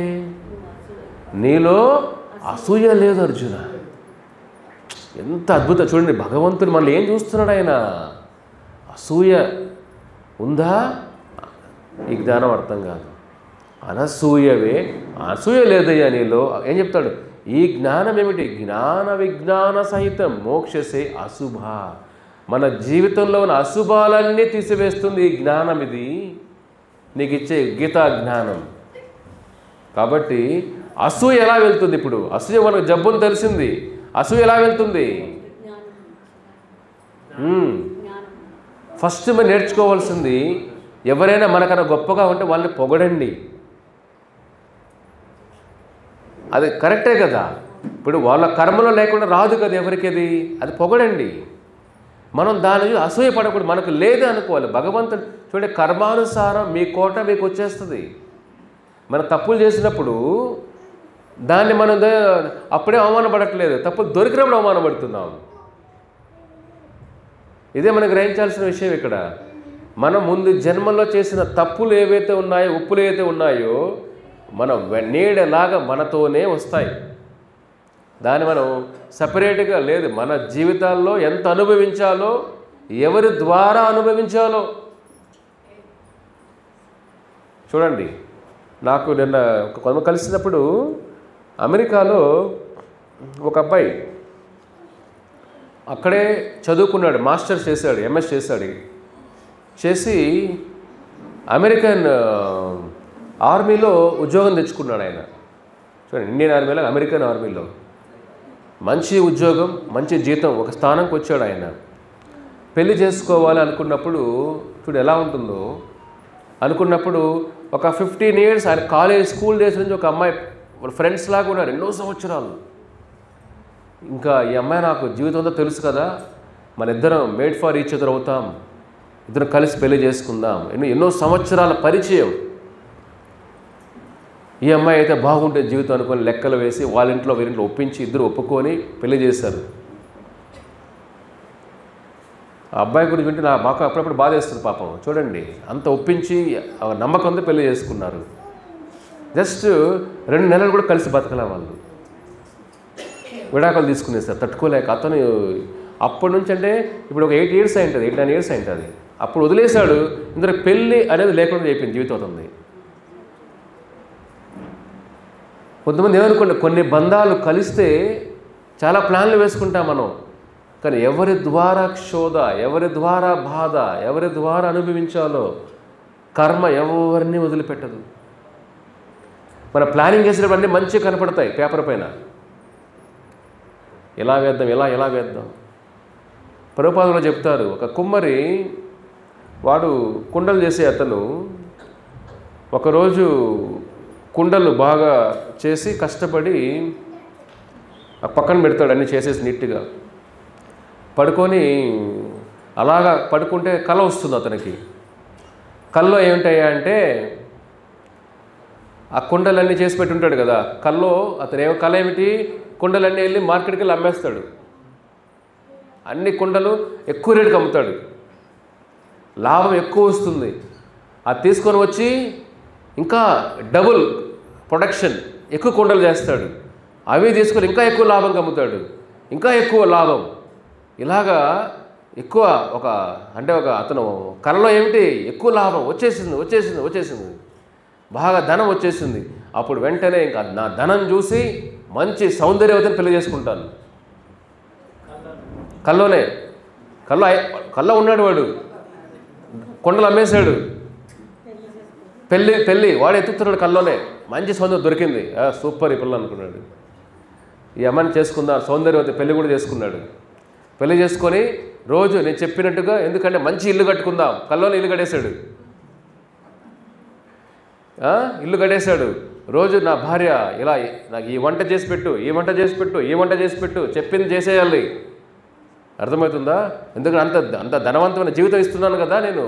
నీలో అసూయ లేదు అర్జున. ఎంత అద్భుతం చూడండి. భగవంతుడు మనల్ని ఏం చూస్తున్నాడు, ఆయన అసూయ ఉందా, ఈ జ్ఞానం అర్థం కాదు. అనసూయవే, అసూయ లేదయ్యా నీలో. ఏం చెప్తాడు, ఈ జ్ఞానం ఏమిటి, జ్ఞాన విజ్ఞాన సహితం మోక్షసే అశుభ. మన జీవితంలో ఉన్న అశుభాలన్నీ తీసివేస్తుంది ఈ జ్ఞానం. ఇది నీకు ఇచ్చే గీతా జ్ఞానం. కాబట్టి అసూయ ఎలా వెళ్తుంది? ఇప్పుడు అసూయ మనకు జబ్బుని తెలిసింది. అసూయ ఎలా వెళ్తుంది? ఫస్ట్ మనం నేర్చుకోవాల్సింది, ఎవరైనా మనకన్నా గొప్పగా ఉంటే వాళ్ళని పొగడండి. అది కరెక్టే కదా. ఇప్పుడు వాళ్ళ కర్మలో లేకుండా రాదు కదా ఎవరికి అది పొగడండి. మనం దాని అసూయ పడకూడదు. మనకు లేదే అనుకోవాలి. భగవంతుడు చూడండి, కర్మానుసారం మీ కోట మీకు వచ్చేస్తుంది. మనం తప్పులు చేసినప్పుడు దాన్ని మనం అప్పుడే అవమానపడట్లేదు, తప్పులు దొరికినప్పుడు అవమానపడుతున్నాం. ఇదే మనం గ్రహించాల్సిన విషయం ఇక్కడ. మనం ముందు జన్మలో చేసిన తప్పులు ఏవైతే ఉన్నాయో, ఉప్పులు ఏవైతే ఉన్నాయో, మనం నీడలాగా మనతోనే వస్తాయి. దాన్ని మనం సపరేట్గా లేదు. మన జీవితాల్లో ఎంత అనుభవించాలో, ఎవరి ద్వారా అనుభవించాలో చూడండి. నాకు నిన్న కొంత కలిసినప్పుడు అమెరికాలో ఒక అబ్బాయి అక్కడే చదువుకున్నాడు, మాస్టర్స్ చేశాడు, ఎంఎస్ చేశాడు. చేసి అమెరికన్ ఆర్మీలో ఉద్యోగం తెచ్చుకున్నాడు ఆయన. చూడండి, ఇండియన్ ఆర్మీలో, అమెరికన్ ఆర్మీలో మంచి ఉద్యోగం, మంచి జీతం, ఒక స్థానంకి వచ్చాడు ఆయన. పెళ్లి చేసుకోవాలి అనుకున్నప్పుడు చూడు ఎలా ఉంటుందో. అనుకున్నప్పుడు ఒక 15 years ఆయన కాలేజ్ స్కూల్ డేస్ నుంచి ఒక అమ్మాయి ఫ్రెండ్స్ లాగా ఉన్నారు, ఎన్నో సంవత్సరాలు. ఇంకా ఈ అమ్మాయి నాకు జీవితంలో తెలుసు కదా, మన ఇద్దరం మేడ్ ఫర్ ఈచ్ అదర్ అవుతాం, ఇద్దరం కలిసి పెళ్లి చేసుకుందాం, ఎన్నో సంవత్సరాల పరిచయం. ఈ అమ్మాయి అయితే బాగుంటుంది జీవితం అనుకొని లెక్కలు వేసి వాళ్ళ ఇంట్లో వీరింట్లో ఒప్పించి ఇద్దరు ఒప్పుకొని పెళ్లి చేశారు. ఆ అబ్బాయి గురించి వింటే మాకు అప్పుడప్పుడు బాధ వేస్తుంది పాపం. చూడండి, అంత ఒప్పించి నమ్మకంతో పెళ్లి చేసుకున్నారు. జస్ట్ 2 నెలలు కూడా కలిసి బతకలే వాళ్ళు. విడాకులు తీసుకునేసారు తట్టుకోలేక. అతను అప్పటి నుంచి అంటే ఇప్పుడు ఒక 8 years అయింటుంది, 8-9 years అయింటుంది. అప్పుడు వదిలేశాడు. ఇందులో పెళ్ళి అనేది లేకుండా అయిపోయింది జీవితం అవుతుంది. కొంతమంది ఏమనుకోండి, కొన్ని బంధాలు కలిస్తే చాలా ప్లాన్లు వేసుకుంటాం మనం. కానీ ఎవరి ద్వారా క్షోధ, ఎవరి ద్వారా బాధ, ఎవరి ద్వారా అనుభవించాలో కర్మ ఎవరిని వదిలిపెట్టదు. మన ప్లానింగ్ చేసేటప్పుడు మంచిగా కనపడతాయి పేపర్ పైన, ఎలా వేద్దాం, ఎలా వేద్దాం. ప్రభుపాదులు చెప్తారు, ఒక కుమ్మరి వాడు కుండలు చేసే అతను ఒకరోజు కుండలు బాగా చేసి కష్టపడి పక్కన పెడతాడు, అన్నీ చేసేసి నీట్గా పడుకొని. అలాగా పడుకుంటే కళ వస్తుంది అతనికి. కళ్ళలో ఏమిటాయా అంటే ఆ కుండలన్నీ చేసి పెట్టి ఉంటాడు కదా, కళ్ళలో అతను కళ ఏమిటి, కుండలన్నీ వెళ్ళి మార్కెట్కి వెళ్ళి అమ్మేస్తాడు. అన్ని కుండలు ఎక్కువ రేటుకి అమ్ముతాడు, లాభం ఎక్కువ వస్తుంది. అది తీసుకొని వచ్చి ఇంకా డబుల్ ప్రొడక్షన్, ఎక్కువ కుండలు చేస్తాడు. అవి తీసుకొని ఇంకా ఎక్కువ లాభంకి అమ్ముతాడు, ఇంకా ఎక్కువ లాభం. ఇలాగా ఎక్కువ ఒక అతను కళలో ఏమిటి, ఎక్కువ లాభం వచ్చేసింది, బాగా ధనం వచ్చేసింది. అప్పుడు వెంటనే ఇంకా నా ధనం చూసి మంచి సౌందర్యవతిని పెళ్లి చేసుకుంటాను. కళ్ళలో ఉన్నాడు వాడు, కొండలు అమ్మేశాడు, పెళ్ళి వాడు ఎత్తుతున్నాడు కళ్ళలోనే. మంచి సౌందర్యం దొరికింది, సూపర్ ఈ పిల్ల అనుకున్నాడు. ఈ అమ్మాయిని చేసుకుందాం, సౌందర్యవతి పెళ్ళి కూడా చేసుకున్నాడు. పెళ్లి చేసుకొని రోజు నేను చెప్పినట్టుగా, ఎందుకంటే మంచి ఇల్లు కట్టుకుందాం, కల్లోనే ఇల్లు కట్టేశాడు. రోజు నా భార్య ఇలా నాకు ఈ వంట చేసి పెట్టు చెప్పింది చేసేయాలి. అర్థమవుతుందా? ఎందుకంటే అంత ధనవంతమైన జీవితం ఇస్తున్నాను కదా, నేను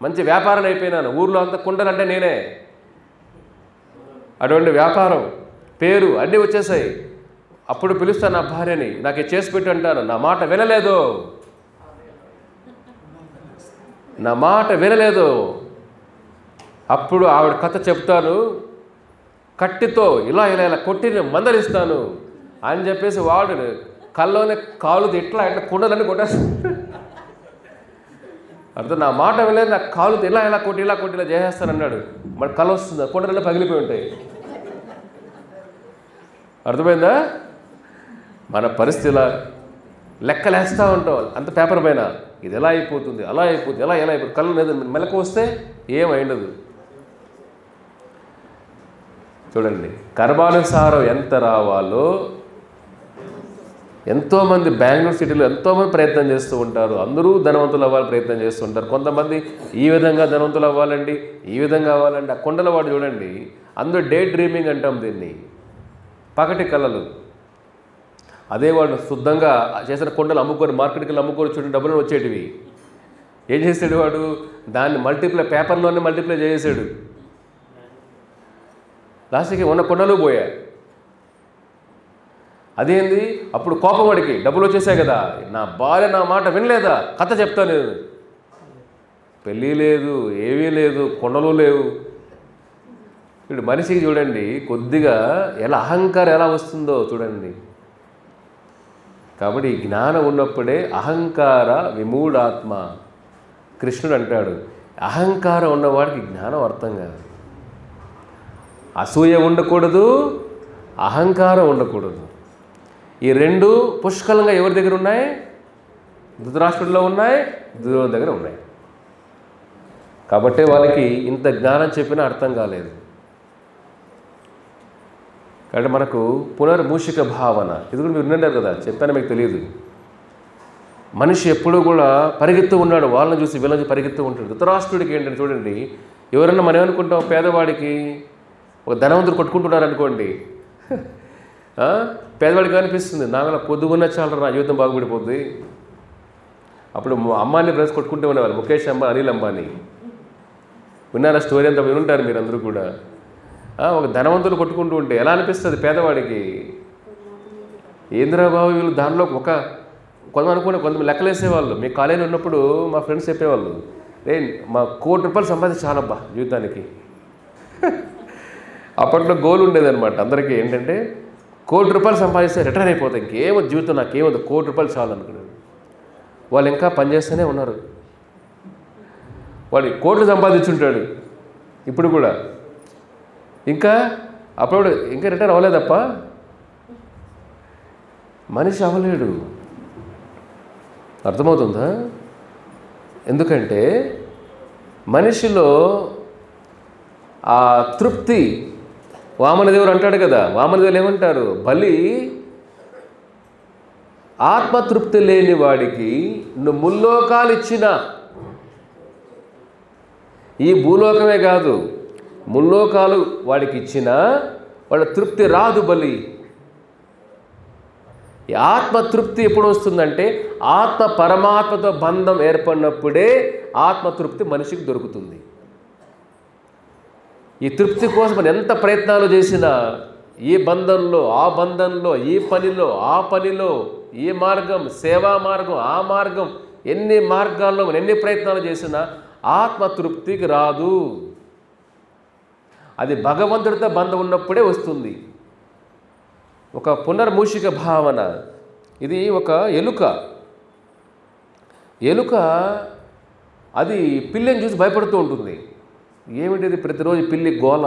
మంచి వ్యాపారం అయిపోయినాను, ఊర్లో అంత కుండలంటే నేనే. అటువంటి వ్యాపారం, పేరు అన్నీ వచ్చేసాయి. అప్పుడు పిలుస్తాను నా భార్యని, నాకు చేసి పెట్టు అంటాను. నా మాట వినలేదు. అప్పుడు ఆవిడ కథ చెప్తాను, కట్టితో ఇలా కొట్టి మందలిస్తాను అని చెప్పేసి వాడు కళ్ళలోనే కాలుతో ఇట్లా కుండలన్నీ కొట్టేస్తాను. అర్థం, నా మాట వినలేదు, నాకు కాలుతో ఇలా కొట్టి చేసేస్తానన్నాడు. మరి కళ వస్తుంది, కుండలన్నీ పగిలిపోయి ఉంటాయి. అర్థమైందా? మన పరిస్థితి లెక్కలేస్తూ ఉంటాం అంత పేపర్ పైన, ఇది ఎలా అయిపోతుంది, అలా అయిపోతుంది. కళ్ళు మెలకు వస్తే ఏమైండదు. చూడండి, కర్మానుసారం ఎంత రావాలో ఎంతోమంది బెంగళూరు సిటీలో ఎంతోమంది ప్రయత్నం చేస్తూ ఉంటారు. అందరూ ధనవంతులు అవ్వాలని ప్రయత్నం చేస్తూ ఉంటారు. కొంతమంది ఈ విధంగా ధనవంతులు అవ్వాలండి, ఈ విధంగా అవ్వాలండి. ఆ కొండల వాడు చూడండి, అందరూ డే డ్రీమింగ్ అంటాం దీన్ని, పగటి కళలు. అదే వాడు శుద్ధంగా చేసిన కొండలు అమ్ముకొని మార్కెట్కి వెళ్ళి అమ్ముకొని చూడండి, డబ్బులు వచ్చేటివి. ఏం చేసాడు వాడు, దాన్ని పేపర్లోనే మల్టిప్లై చేసాడు. లాస్ట్కి ఉన్న కొండలు పోయా. అదేంది అప్పుడు కోపం వాడికి, డబ్బులు వచ్చేసాయి కదా, నా భార్య నా మాట వినలేదా, కథ చెప్తాను నేను. పెళ్ళి లేదు, ఏమీ లేదు, కొండలు లేవు. ఇప్పుడు మనిషికి చూడండి కొద్దిగా ఎలా అహంకారం ఎలా వస్తుందో చూడండి. కాబట్టి జ్ఞానం ఉన్నప్పుడే అహంకార విమూఢాత్మ. కృష్ణుడు అంటాడు, అహంకారం ఉన్నవాడికి జ్ఞానం అర్థం కాదు. అసూయ ఉండకూడదు, అహంకారం ఉండకూడదు. ఈ రెండు పుష్కలంగా ఎవరి దగ్గర ఉన్నాయి? ధృతరాష్ట్రుడిలో ఉన్నాయి, దుర్యోధనుడి దగ్గర ఉన్నాయి. కాబట్టి వాళ్ళకి ఇంత జ్ఞానం చెప్పినా అర్థం కాలేదు. కాబట్టి మనకు పునర్మూషిక భావన, ఇది కూడా మీరు విన్నారు కదా, చెప్పాను మీకు తెలియదు. మనిషి ఎప్పుడూ కూడా పరిగెత్తు ఉన్నాడు, వాళ్ళని చూసి వీళ్ళని చూసి పరిగెత్తు ఉంటాడు. ధృతరాష్ట్రుడికి ఏంటంటే చూడండి, ఎవరన్నా మనం ఏమనుకుంటాం, పేదవాడికి ఒక ధనవంతుడు కొట్టుకుంటున్నారు అనుకోండి, పేదవాడికి అనిపిస్తుంది నాగలా పొద్దుగున్న చాలా నా జీవితం బాగుపడిపోద్ది. అప్పుడు అంబానీ బ్రదర్స్ కొట్టుకుంటూ ఉండేవాళ్ళు, ముఖేష్ అంబానీ, అనిల్ అంబానీ. విన్నారా స్టోరీ అంతా వినుంటారు మీరు అందరూ కూడా. ఒక ధనవంతులు కొట్టుకుంటూ ఉంటే ఎలా అనిపిస్తుంది పేదవాడికి? ఏంద్రబాబు వీళ్ళు దానిలో కొంతమంది లెక్కలేసేవాళ్ళు. మీ కాలేజీలో ఉన్నప్పుడు మా ఫ్రెండ్స్ చెప్పేవాళ్ళు, మా ₹1,00,00,000 సంపాదించాలబ్బా జీవితానికి. అప్పట్లో గోల్ ఉండేదన్నమాట అందరికీ, ఏంటంటే ₹1,00,00,000 సంపాదిస్తే రిటైర్ అయిపోతాయి, ఇంకేమో జీవితం నాకేమో ₹1,00,00,000 చాలు అనుకున్నాడు. వాళ్ళు ఇంకా పనిచేస్తూనే ఉన్నారు. వాడు కోట్లు సంపాదించుంటాడు ఇప్పుడు కూడా, ఇంకా అప్పుడు ఇంకా రిటైర్ అవ్వలేదప్ప. మనిషి అవ్వలేడు. అర్థమవుతుందా? ఎందుకంటే మనిషిలో ఆ తృప్తి, వామనదేవుడు అంటాడు కదా, వామనదేవులు ఏమంటారు, బలి ఆత్మతృప్తి లేని వాడికి నువ్వు ముల్లోకాలు ఇచ్చినా, ఈ భూలోకమే కాదు ముల్లోకాలు వాడికి ఇచ్చినా వాడి తృప్తి రాదు. బలి ఈ ఆత్మతృప్తి ఎప్పుడు వస్తుందంటే ఆత్మ పరమాత్మతో బంధం ఏర్పడినప్పుడే ఆత్మతృప్తి మనిషికి దొరుకుతుంది. ఈ తృప్తి కోసం మనం ఎంత ప్రయత్నాలు చేసినా, ఈ బంధంలో ఆ బంధంలో, ఈ పనిలో ఆ పనిలో, ఈ మార్గం సేవా మార్గం ఆ మార్గం, ఎన్ని మార్గాల్లో మనం ఎన్ని ప్రయత్నాలు చేసినా ఆత్మతృప్తికి రాదు. అది భగవంతుడితో బంధం ఉన్నప్పుడే వస్తుంది. ఒక పునర్మూషిక భావన. ఇది ఒక ఎలుక అది పిల్లిని చూసి భయపడుతూ ఉంటుంది. ఏమిటిది ప్రతిరోజు పిల్లి గోల,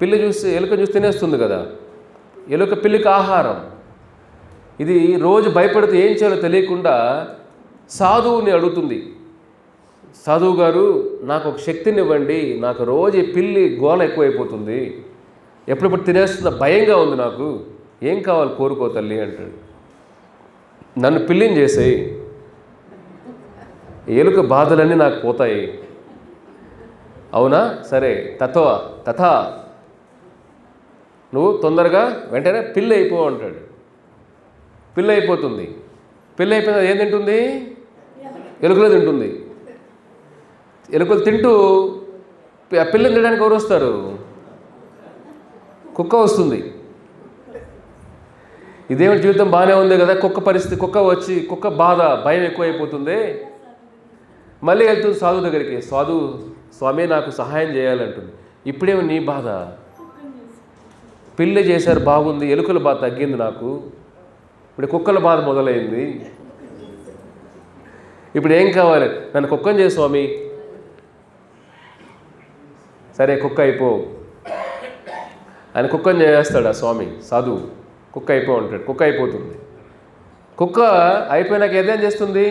పిల్లి చూసి ఎలుక చూసి తినేస్తుంది కదా, ఎలుక పిల్లికి ఆహారం. ఇది రోజు భయపడుతూ ఏం చేయాలో తెలియకుండా సాధువుని అడుగుతుంది, సాధువు గారు నాకు ఒక శక్తిని ఇవ్వండి, నాకు రోజు పిల్లి గోల ఎక్కువైపోతుంది, ఎప్పుడెప్పుడు తినేస్తున్న భయంగా ఉంది, నాకు ఏం కావాలి కోరుకో తల్లి అంటాడు. నన్ను పిల్లిని చేసేయి, ఎలుక బాధలన్నీ నాకు పోతాయి. అవునా, సరే తథా నువ్వు తొందరగా వెంటనే పిల్లి అయిపో అంటాడు. పిల్లి అయిపోతుంది. పిల్లి అయిపోయిన ఏం తింటుంది? ఎలుకలు తింటుంది. ఎలుకలు తింటూ పిల్లిని తినడానికి ఎవరు వస్తారు? కుక్క వస్తుంది. ఇదేమిటి జీవితం బాగానే ఉంది కదా, కుక్క పరిస్థితి, కుక్క వచ్చి కుక్క బాధ భయం ఎక్కువైపోతుంది. మళ్ళీ వెళ్తుంది సాధువు దగ్గరికి, స్వామి నాకు సహాయం చేయాలంటుంది. ఇప్పుడేమో నీ బాధ, పిల్లి చేశారు బాగుంది, ఎలుకల బాధ తగ్గింది, నాకు ఇప్పుడు కుక్కల బాధ మొదలైంది, ఇప్పుడు ఏం కావాలి? నన్ను కుక్కని చేయ స్వామి. సరే కుక్క అయిపో ఆయన కుక్కని చేస్తాడు ఆ స్వామి సాధువు. కుక్క అయిపో అంటాడు, కుక్క అయిపోతుంది. కుక్క అయిపోయినాక ఏదేం చేస్తుంది?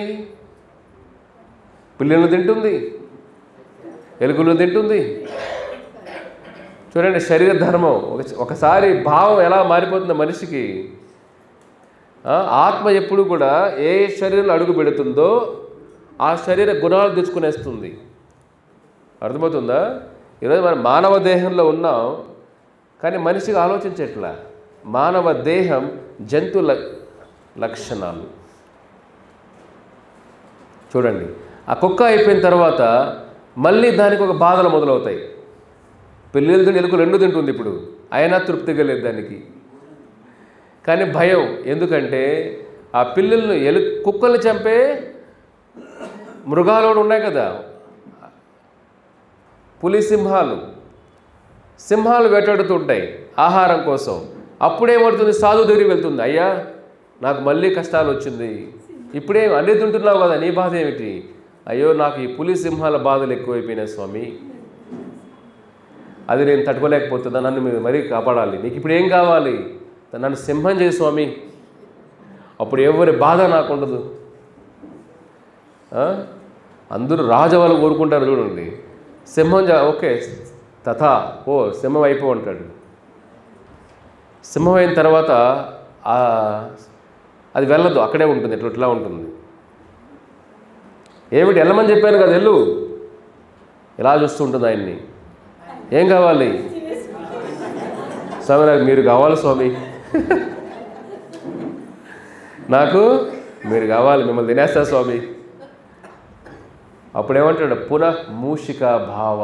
పిల్లలను తింటుంది, ఎలుకలను తింటుంది. చూడండి శరీర ధర్మం, ఒకసారి భావం ఎలా మారిపోతుందో మనిషికి. ఆత్మ ఎప్పుడు కూడా ఏ శరీరంలో అడుగు పెడుతుందో ఆ శరీర గుణాలు తెచ్చుకునేస్తుంది. అర్థమవుతుందా? ఈరోజు మనం మానవ దేహంలో ఉన్నాం, కానీ మనిషిగా ఆలోచించట్లా. మానవ దేహం జంతు లక్షణాలు. చూడండి, ఆ కుక్క అయిపోయిన తర్వాత మళ్ళీ దానికి ఒక బాధలు మొదలవుతాయి. పిల్లలు ఎలుకలు రెండు తింటుంది ఇప్పుడు, అయినా తృప్తిగా లేదు దానికి. కానీ భయం. ఎందుకంటే ఆ పిల్లలను కుక్కల్ని చంపే మృగాలు కూడా ఉన్నాయి కదా, పులి సింహాలు వేటాడుతుంటాయి ఆహారం కోసం. అప్పుడేమవుతుంది, సాధువు దగ్గరికి వెళ్తుంది, అయ్యా నాకు మళ్ళీ కష్టాలు వచ్చింది, ఇప్పుడే అన్నీ తింటున్నావు కదా, నీ బాధ ఏమిటి? అయ్యో నాకు ఈ పులి సింహాల బాధలు ఎక్కువైపోయినాయి స్వామి, అది నేను తట్టుకోలేకపోతున్నా, నన్ను మీరు మరీ కాపాడాలి, నీకు ఇప్పుడు ఏం కావాలి? నన్ను సింహం చేయి స్వామి, అప్పుడు ఎవరి బాధ నాకు ఉండదు. అందరూ రాజవాళ్ళు కోరుకుంటారు చూడండి, సింహం ఓకే తథా ఓ సింహం అయిపో అంటాడు. సింహం అయిన తర్వాత అది వెళ్ళదు, అక్కడే ఉంటుంది, ఇట్లా ఉంటుంది. ఏమిటి వెళ్ళమని చెప్పాను కదా, వెళ్ళు. ఇలా చూస్తూ ఉంటుంది ఆయన్ని. ఏం కావాలి స్వామి? నాకు మీరు కావాలి స్వామి, నాకు మీరు కావాలి, మిమ్మల్ని తినేస్తా స్వామి. అప్పుడేమంటాడు, పునః మూషిక భావ.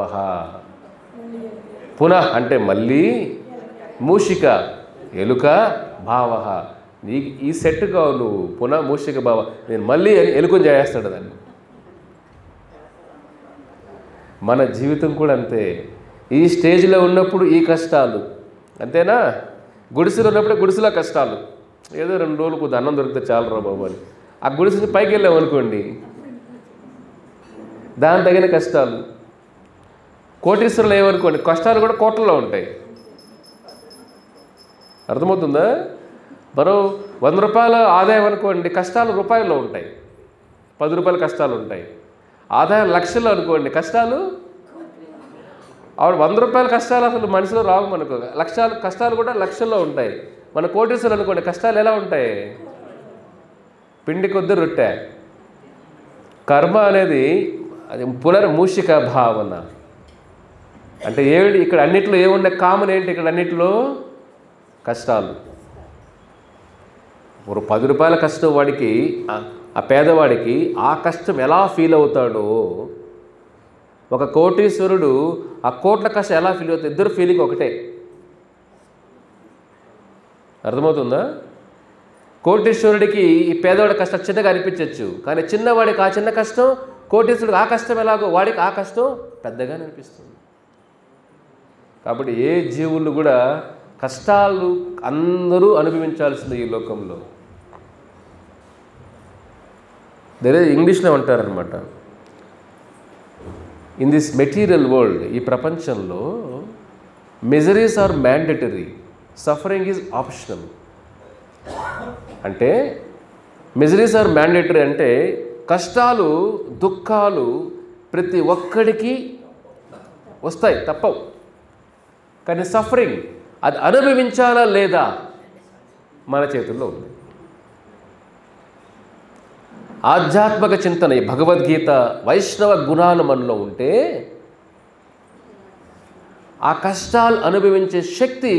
పునః అంటే మళ్ళీ, మూషిక ఎలుక, భావ నీకు ఈ సెట్ కావు నువ్వు, పునః మూషిక భావ, నేను మళ్ళీ ఎలుకని చేస్తాడు దాన్ని. మన జీవితం కూడా అంతే. ఈ స్టేజ్లో ఉన్నప్పుడు ఈ కష్టాలు, అంతేనా? గుడిసెలో ఉన్నప్పుడే గుడిసెలో కష్టాలు, ఏదో 2 రోజులకు అన్నం దొరికితే చాలు రా బాబు అని. ఆ గుడిసెని పైకి వెళ్ళామనుకోండి, దాని తగిన కష్టాలు. కోటీశ్వరులు ఏమనుకోండి, కష్టాలు కూడా కోట్లలో ఉంటాయి. అర్థమవుతుందా? మరో 100 రూపాయల ఆదాయం అనుకోండి, కష్టాలు రూపాయల్లో ఉంటాయి. 10 రూపాయల కష్టాలు ఉంటాయి. ఆదాయం లక్షల్లో అనుకోండి, కష్టాలు ఆవిడ 100 రూపాయల కష్టాలు అసలు మనిషిలో రావు మనకు. కష్టాలు కూడా లక్షల్లో ఉంటాయి. మన కోటీశ్వరులు అనుకోండి, కష్టాలు ఎలా ఉంటాయి? పిండి కొద్ది రొట్టె. కర్మ అనేది అది పునర్మూషిక భావన. అంటే ఏమిటి ఇక్కడ అన్నిట్లో ఏముండే కామన్ ఏంటి? ఇక్కడ అన్నిట్లో కష్టాలు. ఒక 10 రూపాయల కష్టం వాడికి, ఆ పేదవాడికి ఆ కష్టం ఎలా ఫీల్ అవుతాడో, ఒక కోటీశ్వరుడు ఆ కోట్ల కష్టం ఎలా ఫీల్ అవుతాడు, ఇద్దరు ఫీలింగ్ ఒకటే. అర్థమవుతుందా? కోటీశ్వరుడికి ఈ పేదవాడి కష్టం చిన్నగా అనిపించవచ్చు, కానీ చిన్నవాడికి ఆ చిన్న కష్టం, కోటీశ్వరుడికి ఆ కష్టం ఎలాగో వాడికి ఆ కష్టం పెద్దగా అనిపిస్తుంది. కాబట్టి ఏ జీవులు కూడా కష్టాలు అందరూ అనుభవించాల్సింది ఈ లోకంలో. ఇంగ్లీష్లో అంటారనమాట, ఇన్ దిస్ మెటీరియల్ వరల్డ్, ఈ ప్రపంచంలో miseries are mandatory, suffering is optional. అంటే మిజరీస్ ఆర్ మ్యాండేటరీ అంటే కష్టాలు, దుఃఖాలు ప్రతి ఒక్కడికి వస్తాయి, తప్పవు. కానీ సఫరింగ్ అది అనుభవించాలా లేదా మన చేతుల్లో ఉంది. ఆధ్యాత్మిక చింతన, ఈ భగవద్గీత, వైష్ణవ గుణాలు మనలో ఉంటే ఆ కష్టాలు అనుభవించే శక్తి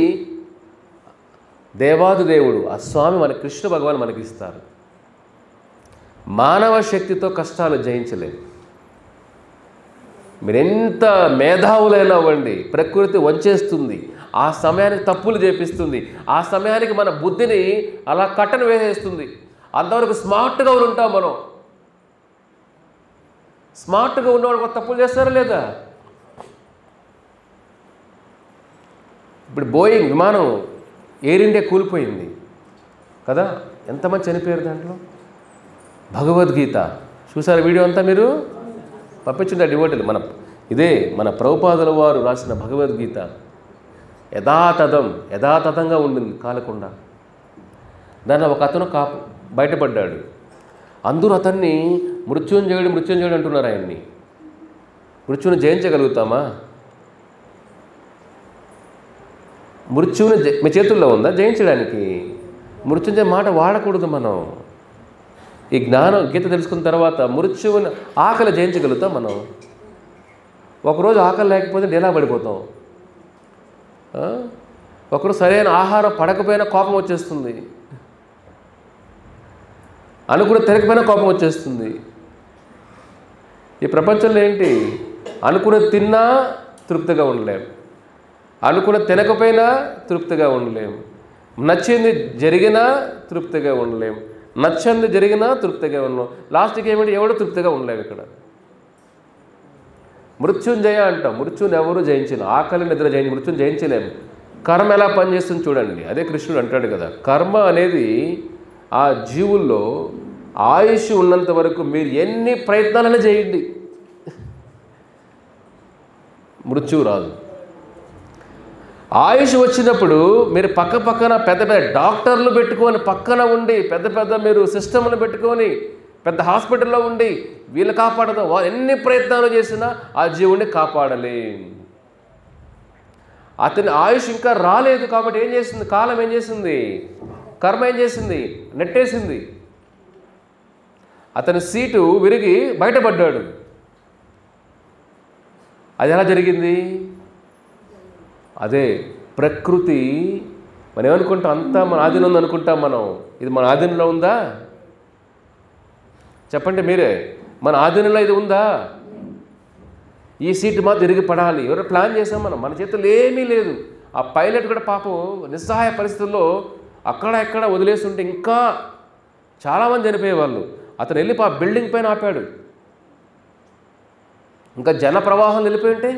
దేవాది దేవుడు, ఆ స్వామి మన కృష్ణ భగవాన్ మనకి ఇస్తారు. మానవ శక్తితో కష్టాలు జయించలేము. మీరెంత మేధావులైనా అవ్వండి, ప్రకృతి వంచేస్తుంది, ఆ సమయానికి తప్పులు చేపిస్తుంది, ఆ సమయానికి మన బుద్ధిని అలా కట్టను వేసేస్తుంది. అంతవరకు స్మార్ట్గా ఉంటాం మనం. స్మార్ట్గా ఉన్నవాడు తప్పులు చేస్తారా లేదా? ఇప్పుడు బోయింగ్ విమానం, ఎయిర్ ఇండియా కూలిపోయింది కదా, ఎంతమంది చనిపోయారు దాంట్లో. భగవద్గీత చూసారు వీడియో అంతా, మీరు పంపించింది డివోటీలు. మన ప్రభుపాదుల వారు రాసిన భగవద్గీత యథాతథంగా ఉండింది, కాలకుండా. దాన్ని ఒక అతను బయటపడ్డాడు. అందరూ అతన్ని మృత్యుంజయుడు అంటున్నారు. ఆయన్ని మృత్యువుని జయించగలుగుతామా? మృత్యువుని మీ చేతుల్లో ఉందా జయించడానికి? మృత్యుంజయ మాట వాడకూడదు మనం. ఈ జ్ఞానం, గీత తెలుసుకున్న తర్వాత మృత్యువుని, ఆకలి జయించగలుగుతాం మనం? ఒకరోజు ఆకలి లేకపోతే ఎలా పడిపోతాం? ఒకరు సరైన ఆహారం పడకపోయినా కోపం వచ్చేస్తుంది, అనుకున్న తినకపోయినా కోపం వచ్చేస్తుంది. ఈ ప్రపంచంలో ఏంటి, అనుకున్న తిన్నా తృప్తిగా ఉండలేము, అనుకున్న తినకపోయినా తృప్తిగా ఉండలేము. నచ్చింది జరిగినా తృప్తిగా ఉండలేం, నచ్చంది జరిగినా తృప్తిగా ఉండలేం. లాస్ట్కి ఏమిటి, ఎవడు తృప్తిగా ఉండలేము. ఇక్కడ మృత్యుంజయ అంటాం. మృత్యుని ఎవరు జయించలేం. ఆకలి నిద్ర జయించి మృత్యుని జయించలేము. కర్మ ఎలా పనిచేస్తుంది చూడండి. అదే కృష్ణుడు అంటాడు కదా, కర్మ అనేది ఆ జీవుల్లో ఆయుష్ ఉన్నంత వరకు మీరు ఎన్ని ప్రయత్నాలైనా చేయండి, మృత్యువు రాదు. ఆయుష్ వచ్చినప్పుడు మీరు పక్కన పెద్ద పెద్ద డాక్టర్లు పెట్టుకొని పక్కన ఉండి, పెద్ద మీరు సిస్టమ్లు పెట్టుకొని పెద్ద హాస్పిటల్లో ఉండి వీళ్ళు కాపాడదాం, వాళ్ళు ఎన్ని ప్రయత్నాలు చేసినా ఆ జీవుడిని కాపాడలే. అతని ఆయుష్ ఇంకా రాలేదు కాబట్టి ఏం చేసింది, కాలం ఏం చేసింది, కర్మ ఏం చేసింది, నెట్టేసింది. అతని సీటు విరిగి బయటపడ్డాడు. అది ఎలా జరిగింది? అదే ప్రకృతి. మనం ఏమనుకుంటాం, అంతా మన ఆధీనంలో ఉంది అనుకుంటాం. మనం ఇది మన ఆధీనంలో ఉందా చెప్పండి మీరే. మన ఆధీనంలో ఇది ఉందా? ఈ సీటు మాత్రం తిరిగి పడాలి, ఎవరో ప్లాన్ చేసాం మనం, మన చేతుల్లో ఏమీ లేదు. ఆ పైలట్ కూడా పాపం నిస్సహాయ పరిస్థితుల్లో అక్కడ ఎక్కడ వదిలేస్తుంటే ఇంకా చాలామంది చనిపోయేవాళ్ళు. అతను వెళ్ళి ఆ బిల్డింగ్ పైన ఆపాడు. ఇంకా జన ప్రవాహం వెళ్ళిపోయి ఉంటే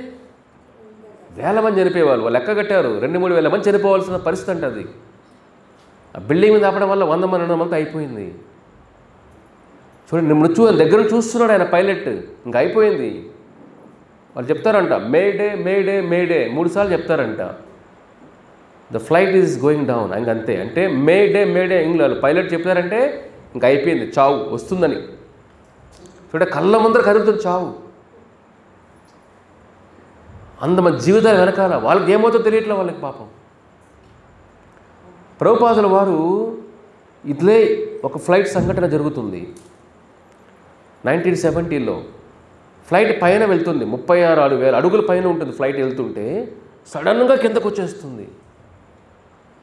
వేల మంది చనిపోయేవాళ్ళు. వాళ్ళు లెక్క కట్టారు, 2-3 వేల మంది చనిపోవాల్సిన పరిస్థితి అంటే అది. ఆ బిల్డింగ్ మీద ఆపడం వల్ల 100 మంది 200 మంది అయిపోయింది. చూడండి, మృత్యు దగ్గర చూస్తున్నాడు ఆయన పైలట్. ఇంకా అయిపోయింది. వాళ్ళు చెప్తారంట మేడే మేడే మేడే 3 సార్లు చెప్తారంట. The flight is going down. ఇంకంతే. అంటే మేడే మేడే ఇంగ్లాండ్ పైలట్ చెప్తారంటే ఇంకా అయిపోయింది, చావు వస్తుందని. చూడండి, కళ్ళ ముందర కదులుతుంది చావు. అంతమంది జీవితాలు వెనకాల వాళ్ళకి ఏమవుతుందో తెలియట్లే వాళ్ళకి పాపం. ప్రభుపాదుల వారు ఇట్లే ఒక ఫ్లైట్ సంఘటన జరుగుతుంది 1970లో. ఫ్లైట్ పైన వెళ్తుంది, 36,000 అడుగుల పైన ఉంటుంది ఫ్లైట్. వెళ్తుంటే సడన్గా కిందకు వచ్చేస్తుంది.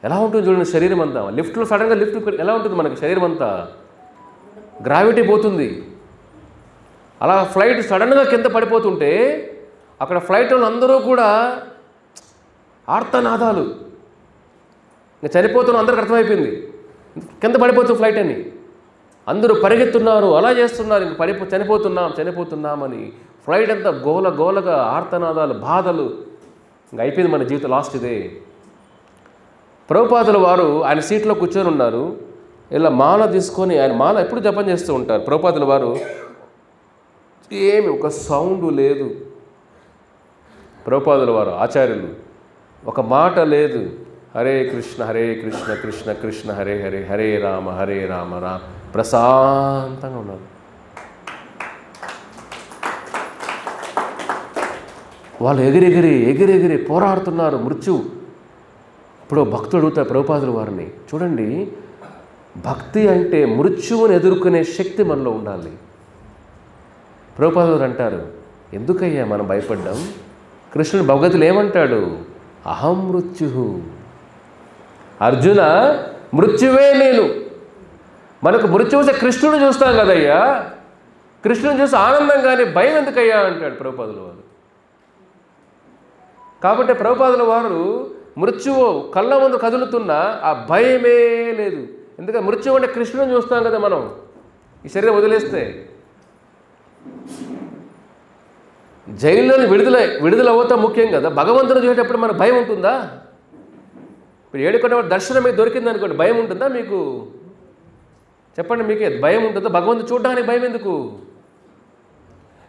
ఎలా ఉంటుంది చూడండి శరీరం అంతా. లిఫ్ట్లో సడన్గా లిఫ్ట్ ఎలా ఉంటుంది మనకి శరీరం అంతా, గ్రావిటీ పోతుంది. అలా ఫ్లైట్ సడన్గా కింద పడిపోతుంటే అక్కడ ఫ్లైట్ వాళ్ళు అందరూ కూడా ఆర్తనాదాలు. ఇంకా చనిపోతున్న అందరికి అర్థమైపోయింది కింద పడిపోతుంది ఫ్లైట్ అని. అందరూ పరిగెత్తున్నారు, అలా చేస్తున్నారు, ఇంక చనిపోతున్నామని. ఫ్లైట్ అంతా గోలగా ఆర్తనాదాలు, బాధలు. ఇంక అయిపోయింది మన జీవితం, లాస్ట్ ఇదే. ప్రభుపాదుల వారు ఆయన సీట్లో కూర్చొని ఉన్నారు. ఇలా మాల తీసుకొని, ఆయన మాల ఎప్పుడు జపం చేస్తూ ఉంటారు. ప్రభుపాదుల వారు ఏమి ఒక సౌండ్ లేదు. ప్రభుపాదుల వారు ఆచార్యులు ఒక మాట లేదు. హరే కృష్ణ కృష్ణ కృష్ణ హరే హరే, హరే రామ రామ ప్రశాంతంగా ఉన్నారు. వాళ్ళు ఎగిరెగిరి పోరాడుతున్నారు మృత్యు. ఇప్పుడు భక్తుడు అడుగుతారు ప్రభుపాదుల వారిని, చూడండి భక్తి అంటే మృత్యువుని ఎదుర్కొనే శక్తి మనలో ఉండాలి. ప్రభుపాదుల వారు అంటారు, ఎందుకయ్యా మనం భయపడ్డాం? కృష్ణుడు భగవద్గీతలో ఏమంటాడు? అహం మృత్యు. అర్జున, మృత్యువే నేను. మనకు మృత్యు వస్తే కృష్ణుడు చూస్తాం కదయ్యా, కృష్ణుని చూసి ఆనందంగానే భయం ఎందుకయ్యా అంటాడు ప్రభుపాదుల వారు. కాబట్టి ప్రభుపాదుల వారు మృత్యువు కళ్ళ ముందు కదులుతున్నా ఆ భయమే లేదు. ఎందుకంటే మృత్యువు అంటే కృష్ణుని చూస్తాం కదా మనం, ఈ శరీరం వదిలేస్తే. జైల్లోని విడుదల అవుతాం ముఖ్యం కదా. భగవంతుని చూసేటప్పుడు మనకు భయం ఉంటుందా? ఇప్పుడు ఏడుకొండ దర్శనం మీకు దొరికింది అనుకోండి, భయం ఉంటుందా మీకు? చెప్పండి, మీకే భయం ఉంటుందా? భగవంతుని చూడడానికి భయం ఎందుకు?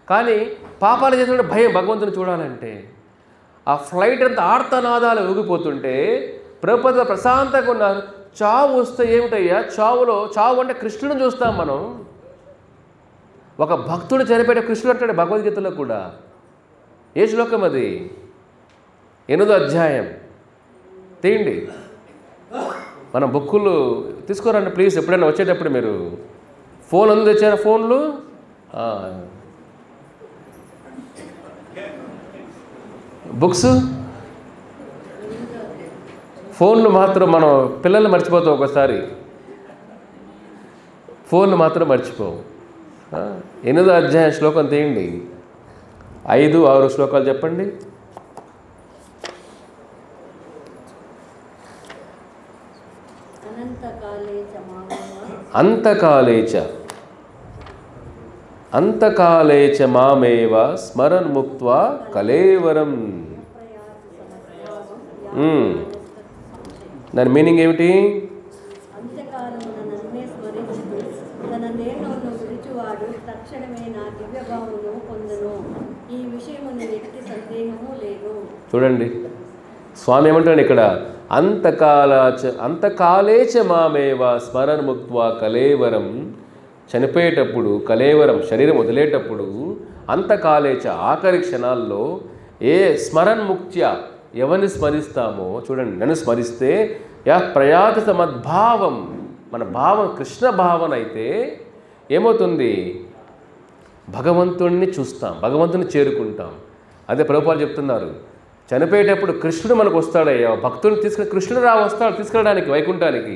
కానీ పాపాలు చేసినప్పుడు భయం భగవంతుని చూడాలంటే. ఆ ఫ్లైట్ అంతా ఆర్తనాదాలు ఊగిపోతుంటే ప్రభుపాదులు ప్రశాంతంగా ఉన్నారు. చావు వస్తే ఏమిటయ్యా? చావు అంటే కృష్ణుని చూస్తాం మనం. ఒక భక్తుడు చనిపోయిన కృష్ణుడు అంటాడు భగవద్గీతలో కూడా. ఏ శ్లోకం అది? 8వ అధ్యాయం తీయండి. మన బుక్కులు తీసుకోరండి ప్లీజ్. ఎప్పుడైనా వచ్చేటప్పుడు మీరు ఫోన్ అందు తెచ్చారా? ఫోన్లు బుక్స్, ఫోన్లు మాత్రం మనం పిల్లల్ని మర్చిపోతాం ఒకసారి. ఫోన్లు మాత్రం మర్చిపోవు. 8వ అధ్యాయం శ్లోకం తీయండి. 5-6 శ్లోకాలు చెప్పండి. అంతకాలే చ మామేవ స్మరన్ ముక్త్వా కలేవరం. దాని మీనింగ్ ఏమిటి? చూడండి స్వామి ఏమంటాడు ఇక్కడ, అంతకాలే చ మామేవ స్మరన్ ముక్త్వా కలేవరం. చనిపోయేటప్పుడు కలేవరం, శరీరం వదిలేటప్పుడు, అంతకాలేచ ఆఖరి క్షణాల్లో ఏ స్మరన్ ముక్త్య ఎవరిని స్మరిస్తామో, చూడండి, నన్ను స్మరిస్తే యా ప్రయాత సమద్భావం, మన భావం కృష్ణ భావన అయితే ఏమవుతుంది? భగవంతుణ్ణి చూస్తాం, భగవంతుని చేరుకుంటాం. అదే ప్రభుపాలు చెప్తున్నారు, చనిపోయేటప్పుడు కృష్ణుడు మనకు వస్తాడయ్యా, భక్తుని తీసుకుని కృష్ణుడు వస్తాడు తీసుకెళ్ళడానికి వైకుంఠానికి.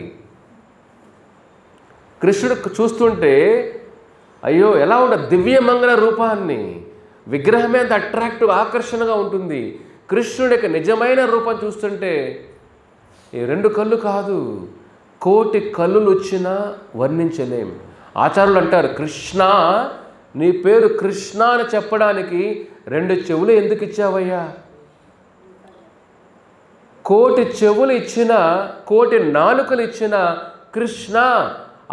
కృష్ణుడు చూస్తుంటే అయ్యో ఎలా ఉండదు, దివ్యమంగళ రూపాన్ని, విగ్రహమే అంత అట్రాక్టివ్ ఆకర్షణగా ఉంటుంది. కృష్ణుడి యొక్క నిజమైన రూపం చూస్తుంటే ఈ 2 కళ్ళు కాదు, 1,000,000 కళ్ళులు వచ్చినా వర్ణించలేం. ఆచార్యులు అంటారు, కృష్ణ నీ పేరు కృష్ణ అని చెప్పడానికి 2 చెవులు ఎందుకు ఇచ్చావయ్యా? 1,000,000 చెవులు ఇచ్చినా, 1,000,000 నాలుకలు ఇచ్చినా కృష్ణ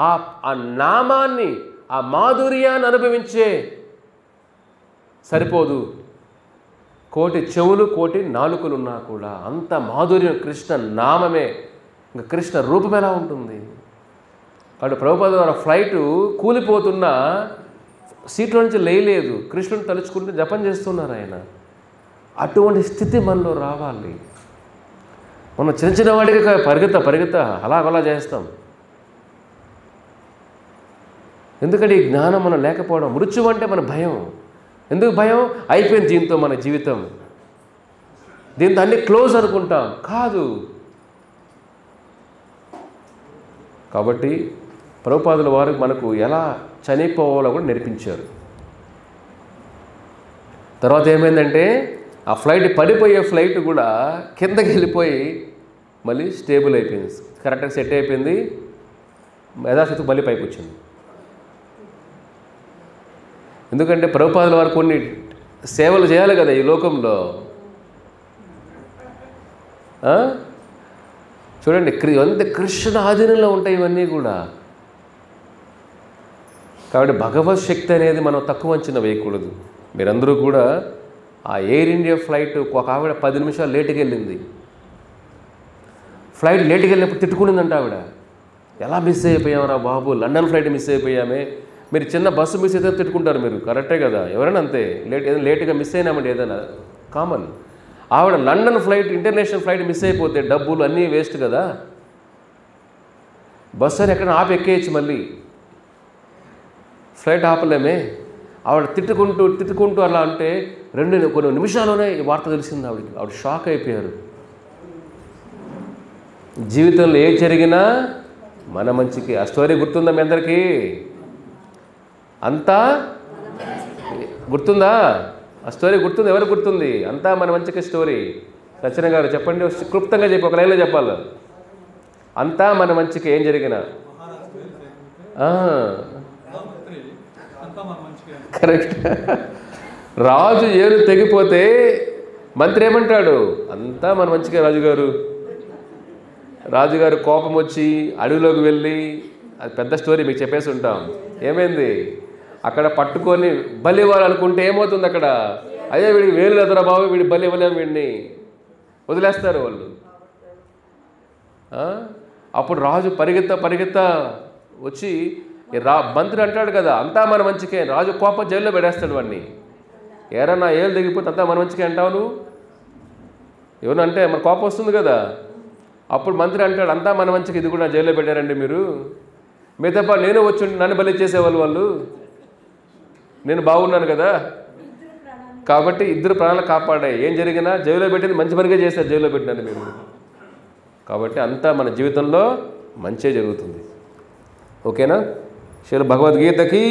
ఆ నామాన్ని, ఆ మాధుర్యాన్ని అనుభవించే సరిపోదు. 1,000,000 చెవులు 1,000,000 నాలుకలు ఉన్నా కూడా అంత మాధుర్యం కృష్ణ నామమే. ఇంకా కృష్ణ రూపం ఎలా ఉంటుంది? కాబట్టి ప్రభుపాద ద్వారా ఫ్లైటు కూలిపోతున్నా సీట్లో నుంచి లేయలేదు, కృష్ణుని తలుచుకుంటూ జపం చేస్తున్నారు ఆయన. అటువంటి స్థితి మనలో రావాలి. మనం చిన్న వాడికి పరిగెత్త అలా చేస్తాం. ఎందుకంటే ఈ జ్ఞానం మనం లేకపోవడం. మృత్యువు అంటే మన భయం. ఎందుకు భయం? అయిపోయింది దీంతో మన జీవితం, దీంతో అన్ని క్లోజ్ అనుకుంటాం. కాదు. కాబట్టి ప్రభుపాదుల వారు మనకు ఎలా చనిపోవాలో కూడా నేర్పించారు. తర్వాత ఏమైందంటే ఆ ఫ్లైట్ పడిపోయే ఫ్లైట్ కూడా కిందకి వెళ్ళిపోయి మళ్ళీ స్టేబుల్ అయిపోయింది, కరెక్ట్గా సెట్ అయిపోయింది, యథాస్థితికి మళ్ళీ పైకి వచ్చింది. ఎందుకంటే ప్రభుపాదుల వారు కొన్ని సేవలు చేయాలి కదా ఈ లోకంలో. చూడండి, అంత కృష్ణ ఆధీనంలో ఉంటాయి ఇవన్నీ కూడా. కాబట్టి భగవత్ శక్తి అనేది మనం తక్కువ అంచనా వేయకూడదు. మీరందరూ కూడా ఆ ఎయిర్ ఇండియా ఫ్లైట్ ఒక ఆవిడ 10 నిమిషాలు లేటుగా వెళ్ళింది. ఫ్లైట్ లేటుగా వెళ్ళినప్పుడు తిట్టుకునిందంట ఆవిడ, ఎలా మిస్ అయిపోయామరా బాబు, లండన్ ఫ్లైట్ మిస్ అయిపోయామే. మీరు చిన్న బస్సు మిస్ అయితే తిట్టుకుంటారు మీరు, కరెక్టే కదా, ఎవరైనా అంతే. ఏదైనా లేటుగా మిస్ అయినామంటే ఏదైనా కామన్. ఆవిడ London flight, international flight miss అయిపోతే డబ్బులు అన్నీ వేస్ట్ కదా. బస్సు అని ఎక్కడ ఆపి ఎక్కేయచ్చు, మళ్ళీ ఫ్లైట్ ఆపలేమే. ఆవిడ తిట్టుకుంటూ అలా అంటే కొన్ని నిమిషాల్లోనే ఈ వార్త తెలిసింది ఆవిడకి. ఆవిడ షాక్ అయిపోయారు. జీవితంలో ఏ జరిగినా మన మంచికి. ఆ స్టోరీ గుర్తుందా మీ అందరికీ? అంతా గుర్తుందా? ఆ స్టోరీ గుర్తుంది? ఎవరికి గుర్తుంది? అంతా మన మంచికి స్టోరీ. సత్యన గారు చెప్పండి, క్లుప్తంగా చెప్పి ఒక లైన్లో చెప్పాలి. అంతా మన మంచికి ఏం జరిగినా. కరెక్ట్. రాజు ఏరు తెగిపోతే మంత్రి ఏమంటాడు? అంతా మన మంచిగా. రాజుగారు కోపం వచ్చి అడవిలోకి వెళ్ళి, అది పెద్ద స్టోరీ మీకు చెప్పేసి ఉంటాం. ఏమైంది అక్కడ పట్టుకొని బలి ఇవ్వాలి అనుకుంటే ఏమవుతుంది అక్కడ? అయ్యో వీడికి వేలు లేదురా బాబు, వీడి బలి ఇవ్వలేము, వీడిని వదిలేస్తారు వాళ్ళు. అప్పుడు రాజు పరిగెత్త వచ్చి మంత్రి అంటాడు కదా, అంతా మన మంచికే. రాజు కోపం జైల్లో పెడేస్తాడు వాడిని. ఏరా నా ఏళ్ళు దిగిపోతే అంతా మన మంచికే అంటావు నువ్వు? ఏమనంటే మన కోపం వస్తుంది కదా. అప్పుడు మంత్రి అంటాడు, అంతా మన మంచికి, ఇది కూడా జైల్లో పెట్టారండి మీరు. మీ తప్ప నేను వచ్చి నన్ను బలి చేసేవాళ్ళు వాళ్ళు, నేను బాగున్నాను కదా. కాబట్టి 2 ప్రాణాలు కాపాడాయి. ఏం జరిగినా జైల్లో పెట్టింది మంచి పనిగా చేస్తారు, జైల్లో పెట్టినాను మేము. కాబట్టి అంతా మన జీవితంలో మంచే జరుగుతుంది. ఓకేనా? శ్రీ భగవద్గీతకి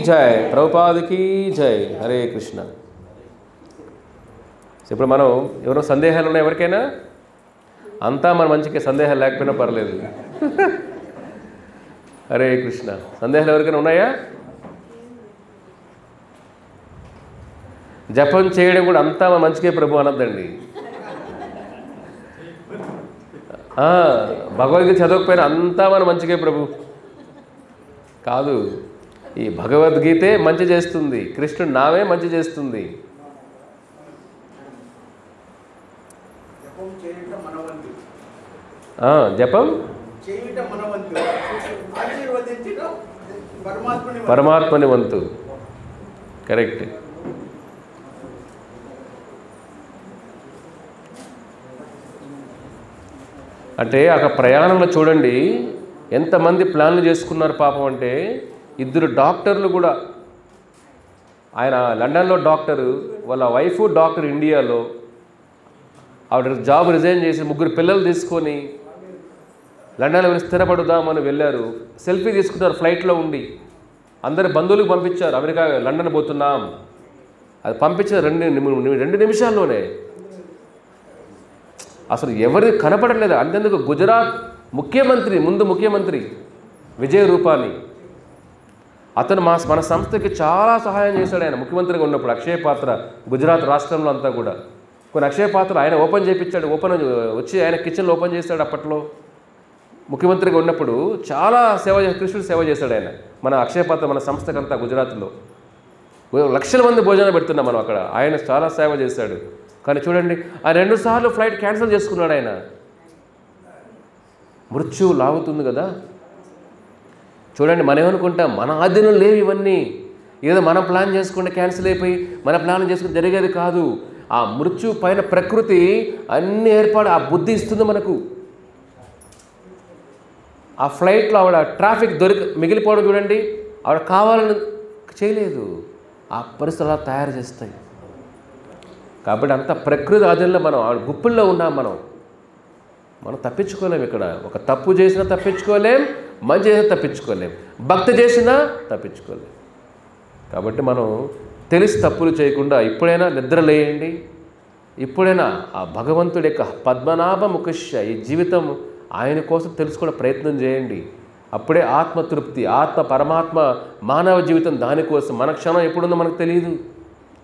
జై, ప్రభుపాదకి జై. హరే కృష్ణ. ఇప్పుడు మనం ఎవరో సందేహాలు ఉన్నాయి ఎవరికైనా? అంతా మన మంచికి, సందేహాలు లేకపోయినా పర్లేదు. హరే కృష్ణ. సందేహాలు ఎవరికైనా ఉన్నాయా? జపం చేయడం కూడా అంతా మన మంచికే ప్రభు అనద్దండి. భగవద్గీత చదవకపోయినా అంతా మన మంచికే ప్రభు కాదు. ఈ భగవద్గీతే మంచి చేస్తుంది, కృష్ణుడు నామే మంచి చేస్తుంది. జపం పరమాత్మని వంతు. కరెక్ట్. అంటే అక్కడ ప్రయాణంలో చూడండి ఎంతమంది ప్లాన్లు చేసుకున్నారు పాపం. అంటే 2 డాక్టర్లు కూడా, ఆయన లండన్లో డాక్టరు, వాళ్ళ వైఫ్ డాక్టర్ ఇండియాలో. ఆవిడ జాబ్ రిజైన్ చేసి 3 పిల్లలు తీసుకొని లండన్లో వెళ్ళి స్థిరపడుదామని వెళ్ళారు. సెల్ఫీ తీసుకున్నారు ఫ్లైట్లో ఉండి. అందరి బంధువులకు పంపించారు, అమెరికా లండన్ పోతున్నాం. అది పంపించారు 2 నిమిషాల్లోనే. అసలు ఎవరికి కనపడలేదు. అంతెందుకు గుజరాత్ ముఖ్యమంత్రి విజయ్ రూపాని, అతను మన సంస్థకి చాలా సహాయం చేశాడు. ఆయన ముఖ్యమంత్రిగా ఉన్నప్పుడు అక్షయ పాత్ర గుజరాత్ రాష్ట్రంలో అంతా కూడా కొన్ని అక్షయ పాత్రలు ఆయన ఓపెన్ చేయించాడు. వచ్చి ఆయన కిచెన్లో ఓపెన్ చేశాడు. అప్పట్లో ముఖ్యమంత్రిగా ఉన్నప్పుడు చాలా కృష్ణుడు సేవ చేశాడు ఆయన. మన అక్షయ పాత్ర మన సంస్థకంతా గుజరాత్లో లక్షల మంది భోజనం పెడుతున్నాం మనం అక్కడ. ఆయన చాలా సేవ చేశాడు. కానీ చూడండి, ఆ 2 సార్లు ఫ్లైట్ క్యాన్సిల్ చేసుకున్నాడు ఆయన. మృత్యువు లాగుతుంది కదా. చూడండి, మనం ఏమనుకుంటాం మన ఆధీనం లేవు ఇవన్నీ, ఏదో మనం ప్లాన్ చేసుకుంటే క్యాన్సిల్ అయిపోయి మన ప్లాన్ చేసుకుంటే జరిగేది కాదు. ఆ మృత్యు పైన ప్రకృతి అన్ని ఏర్పాటు, ఆ బుద్ధి ఇస్తుంది మనకు. ఆ ఫ్లైట్లో ఆవిడ ట్రాఫిక్ మిగిలిపోవడం చూడండి, ఆవిడ కావాలని చేయలేదు. ఆ పరిస్థితులు అలా తయారు చేస్తాయి. కాబట్టి అంత ప్రకృతి ఆధీనంలో మనం ఆవిడ గుప్పుల్లో ఉన్నాం. మనం తప్పించుకోలేం. ఇక్కడ ఒక తప్పు చేసినా తప్పించుకోలేం, మంచి చేసినా తప్పించుకోలేం, భక్తి చేసినా తప్పించుకోలేం. కాబట్టి మనం తెలిసి తప్పులు చేయకుండా ఇప్పుడైనా నిద్ర లేయండి. ఇప్పుడైనా ఆ భగవంతుడి యొక్క పద్మనాభ ముఖశ్య ఈ జీవితం ఆయన కోసం తెలుసుకోవడం ప్రయత్నం చేయండి. అప్పుడే ఆత్మతృప్తి, పరమాత్మ మానవ జీవితం దానికోసం. మన క్షణం ఎప్పుడుందో మనకు తెలియదు.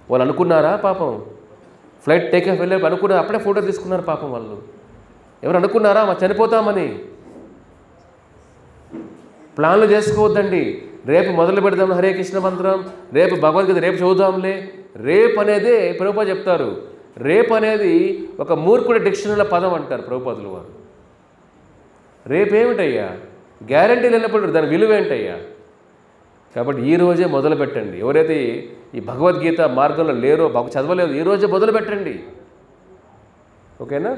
వాళ్ళు అనుకున్నారా పాపం? ఫ్లైట్ టేక్ ఆఫ్ వెళ్ళి అనుకున్నారు, అప్పుడే ఫోటో తీసుకున్నారు పాపం వాళ్ళు. ఎవరు అనుకున్నారా మా చనిపోతామని? ప్లాన్లు చేసుకోవద్దండి. రేపు మొదలు పెడదాం హరే కృష్ణ మంత్రం, రేపు భగవద్గీత రేపు చదువుదాంలే. రేపు అనేది ప్రభుపాద చెప్తారు, రేపు అనేది ఒక మూర్ఖుడి డిక్షనరీలో పదం అంటారు ప్రభుపాదులు వారు. రేపేమిటయ్యా? గ్యారంటీ లేనప్పుడు దాని విలువ ఏంటయ్యా? కాబట్టి ఈరోజే మొదలు పెట్టండి. ఎవరైతే ఈ భగవద్గీత మార్గంలో లేరో, చదవలేదు, ఈరోజే మొదలు పెట్టండి. ఓకేనా?